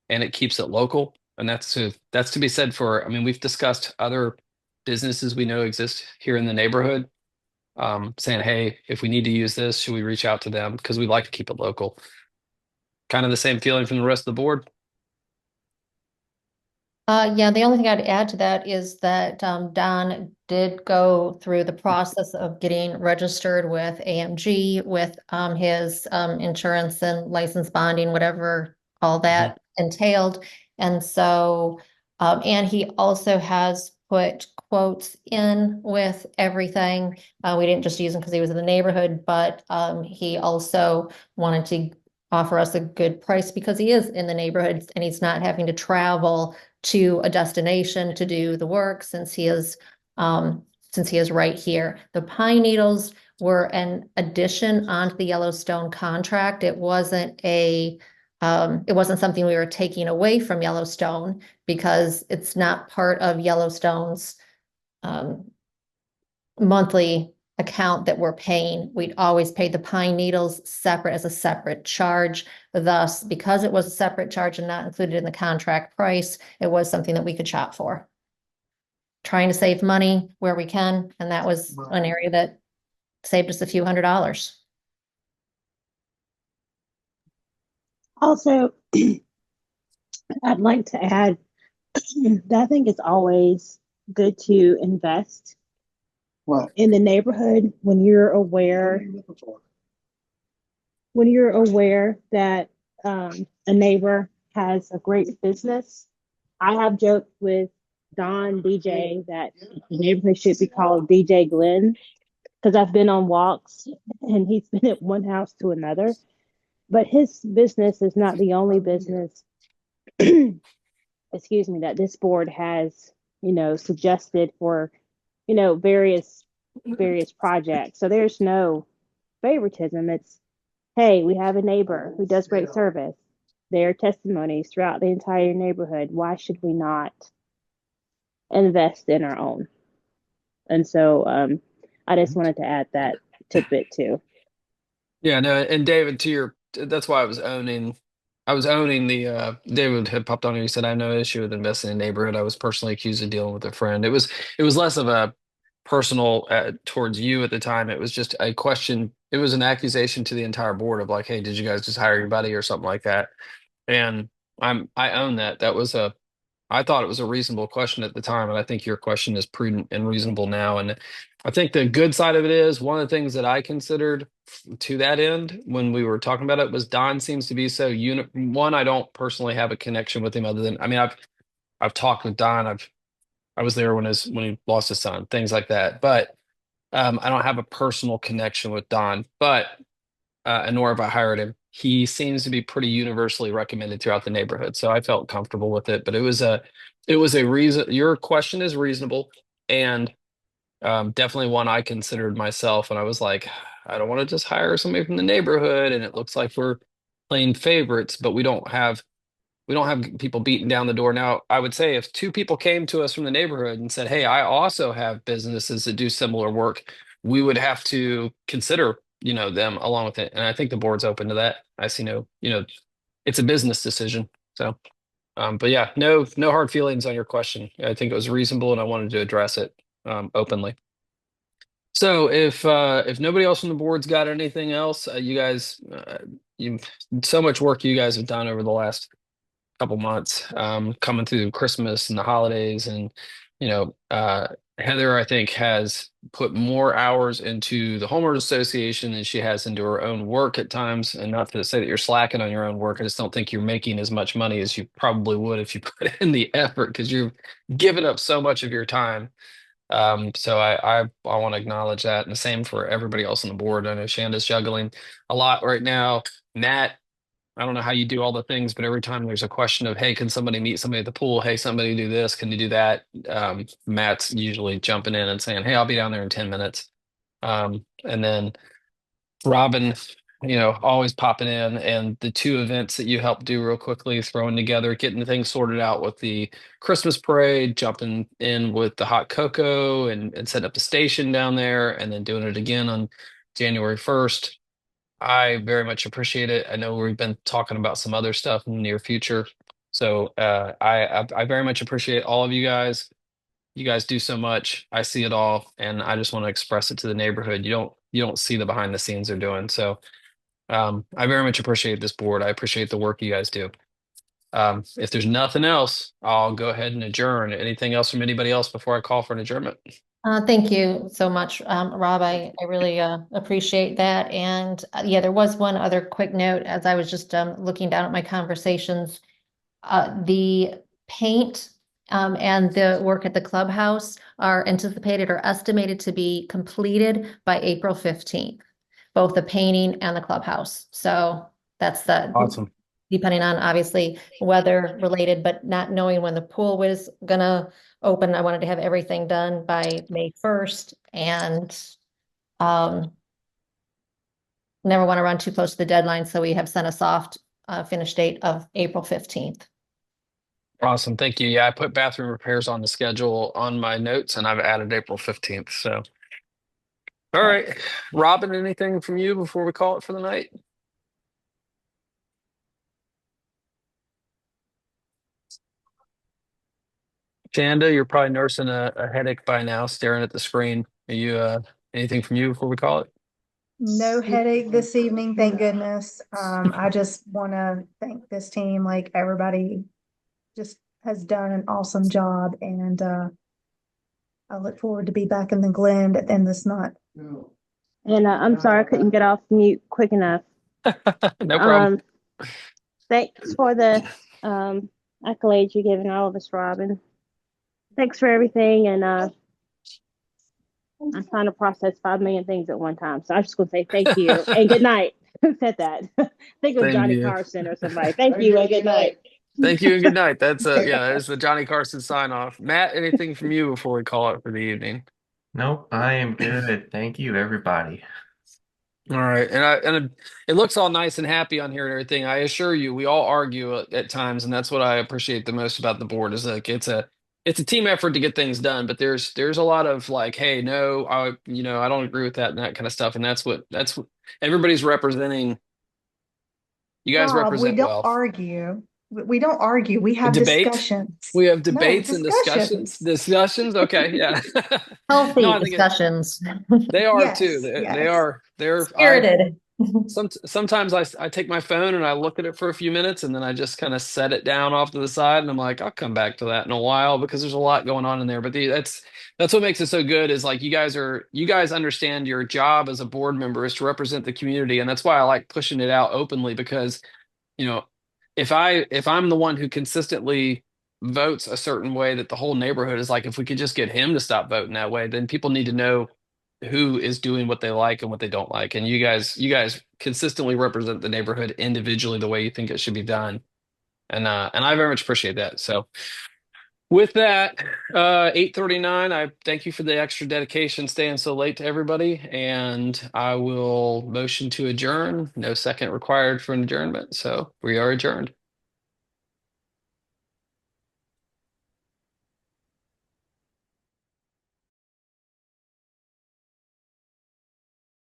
and it keeps it local. And that's to be said for, I mean, we've discussed other businesses we know exist here in the neighborhood, saying, hey, if we need to use this, should we reach out to them? Because we like to keep it local. Kind of the same feeling from the rest of the board. Yeah, the only thing I'd add to that is that Don did go through the process of getting registered with AMG with his insurance and license bonding, whatever all that entailed. And so, and he also has put quotes in with everything. We didn't just use him because he was in the neighborhood, but he also wanted to offer us a good price because he is in the neighborhood and he's not having to travel to a destination to do the work since he is right here. The pine needles were an addition onto the Yellowstone contract. It wasn't something we were taking away from Yellowstone because it's not part of Yellowstone's monthly account that we're paying. We'd always pay the pine needles separate as a separate charge. Thus, because it was a separate charge and not included in the contract price, it was something that we could shop for. Trying to save money where we can, and that was an area that saved us a few $100s. Also, I'd like to add that I think it's always good to invest in the neighborhood when you're aware that a neighbor has a great business. I have joked with Don DJ that the neighborhood should be called DJ Glenn because I've been on walks and he's been at one house to another. But his business is not the only business, excuse me, that this board has, suggested for, various projects. So there's no favoritism. It's hey, we have a neighbor who does great service. There are testimonies throughout the entire neighborhood. Why should we not invest in our own? And so I just wanted to add that tidbit too. Yeah, no, and David, that's why I was owning David had popped on here. He said, I have no issue with investing in neighborhood. I was personally accused of dealing with a friend. It was less of a personal towards you at the time. It was just a question. It was an accusation to the entire board of like, hey, did you guys just hire your buddy or something like that? And I own that. I thought it was a reasonable question at the time, and I think your question is prudent and reasonable now. And I think the good side of it is one of the things that I considered to that end when we were talking about it was Don seems to be so one, I don't personally have a connection with him other than I mean I've talked with Don. I was there when he lost his son, things like that. But I don't have a personal connection with Don. But and nor have I hired him. He seems to be pretty universally recommended throughout the neighborhood, so I felt comfortable with it. But it was a reason. Your question is reasonable, and definitely one I considered myself. And I was like, I don't want to just hire somebody from the neighborhood, and it looks like we're playing favorites, but we don't have people beating down the door. Now, I would say if two people came to us from the neighborhood and said, "Hey, I also have businesses that do similar work," we would have to consider, them along with it. And I think the board's open to that. I see it's a business decision. So, but yeah, no hard feelings on your question. I think it was reasonable, and I wanted to address it openly. So if nobody else on the board's got anything else, you guys, you so much work you guys have done over the last couple months, coming through Christmas and the holidays. And, Heather, I think, has put more hours into the homeowners association than she has into her own work at times. And not to say that you're slacking on your own work. I just don't think you're making as much money as you probably would if you put in the effort because you've given up so much of your time. So I want to acknowledge that, and the same for everybody else on the board. I know Shanda's juggling a lot right now. Nat, I don't know how you do all the things, but every time there's a question of, hey, can somebody meet somebody at the pool? Hey, somebody do this. Can you do that? Matt's usually jumping in and saying, hey, I'll be down there in 10 minutes. And then Robin, always popping in, and the two events that you helped do real quickly, throwing together, getting things sorted out with the Christmas parade, jumping in with the hot cocoa and setting up the station down there, and then doing it again on January 1st. I very much appreciate it. I know we've been talking about some other stuff in the near future. So I very much appreciate all of you guys. You guys do so much. I see it all, and I just want to express it to the neighborhood. You don't see the behind the scenes they're doing. So I very much appreciate this board. I appreciate the work you guys do. If there's nothing else, I'll go ahead and adjourn. Anything else from anybody else before I call for an adjournment? Thank you so much, Rob. I really appreciate that. And yeah, there was one other quick note as I was just looking down at my conversations. The paint and the work at the clubhouse are anticipated or estimated to be completed by April 15th, both the painting and the clubhouse. So that's Awesome. depending on obviously weather related, but not knowing when the pool was gonna open. I wanted to have everything done by May 1st and never want to run too close to the deadline. So we have set a soft finish date of April 15th. Awesome. Thank you. Yeah, I put bathroom repairs on the schedule on my notes, and I've added April 15th. So, all right. Robin, anything from you before we call it for the night? Shanda, you're probably nursing a headache by now, staring at the screen. Are you anything from you before we call it? No headache this evening, thank goodness. I just want to thank this team, like everybody just has done an awesome job, and I look forward to be back in the Glen at the end of this month. And I'm sorry I couldn't get off mute quick enough. No problem. Thanks for the accolades you're giving all of us, Robin. Thanks for everything. And I'm trying to process 5 million things at one time. So I'm just going to say thank you and good night. Who said that? I think it was Thank Johnny you. Carson or somebody. Thank you and good night. Thank you and good night. There's the Johnny Carson sign off. Matt, anything from you before we call it for the evening? Nope, I am good. Thank you, everybody. All right, and it looks all nice and happy on here and everything. I assure you, we all argue at times, and that's what I appreciate the most about the board is like it's a team effort to get things done. But there's a lot of like, hey, no, I don't agree with that and that kind of stuff, and that's what everybody's representing. You guys Rob, we represent don't well. argue. We don't argue. We have Debate. discussions. We have No, debates and discussions. Discussions. Okay, yeah. Healthy No, I think discussions. they are Yes, too. They yes. are. They're. Spirited. Sometimes I take my phone and I look at it for a few minutes and then I just kind of set it down off to the side and I'm like, I'll come back to that in a while because there's a lot going on in there. But that's what makes it so good is like you guys understand your job as a board member is to represent the community, and that's why I like pushing it out openly because you know if I'm the one who consistently votes a certain way that the whole neighborhood is like, if we could just get him to stop voting that way, then people need to know who is doing what they like and what they don't like. And you guys consistently represent the neighborhood individually the way you think it should be done. And I very much appreciate that. So with that, 8:39, I thank you for the extra dedication staying so late to everybody. And I will motion to adjourn. No second required for an adjournment. So we are adjourned.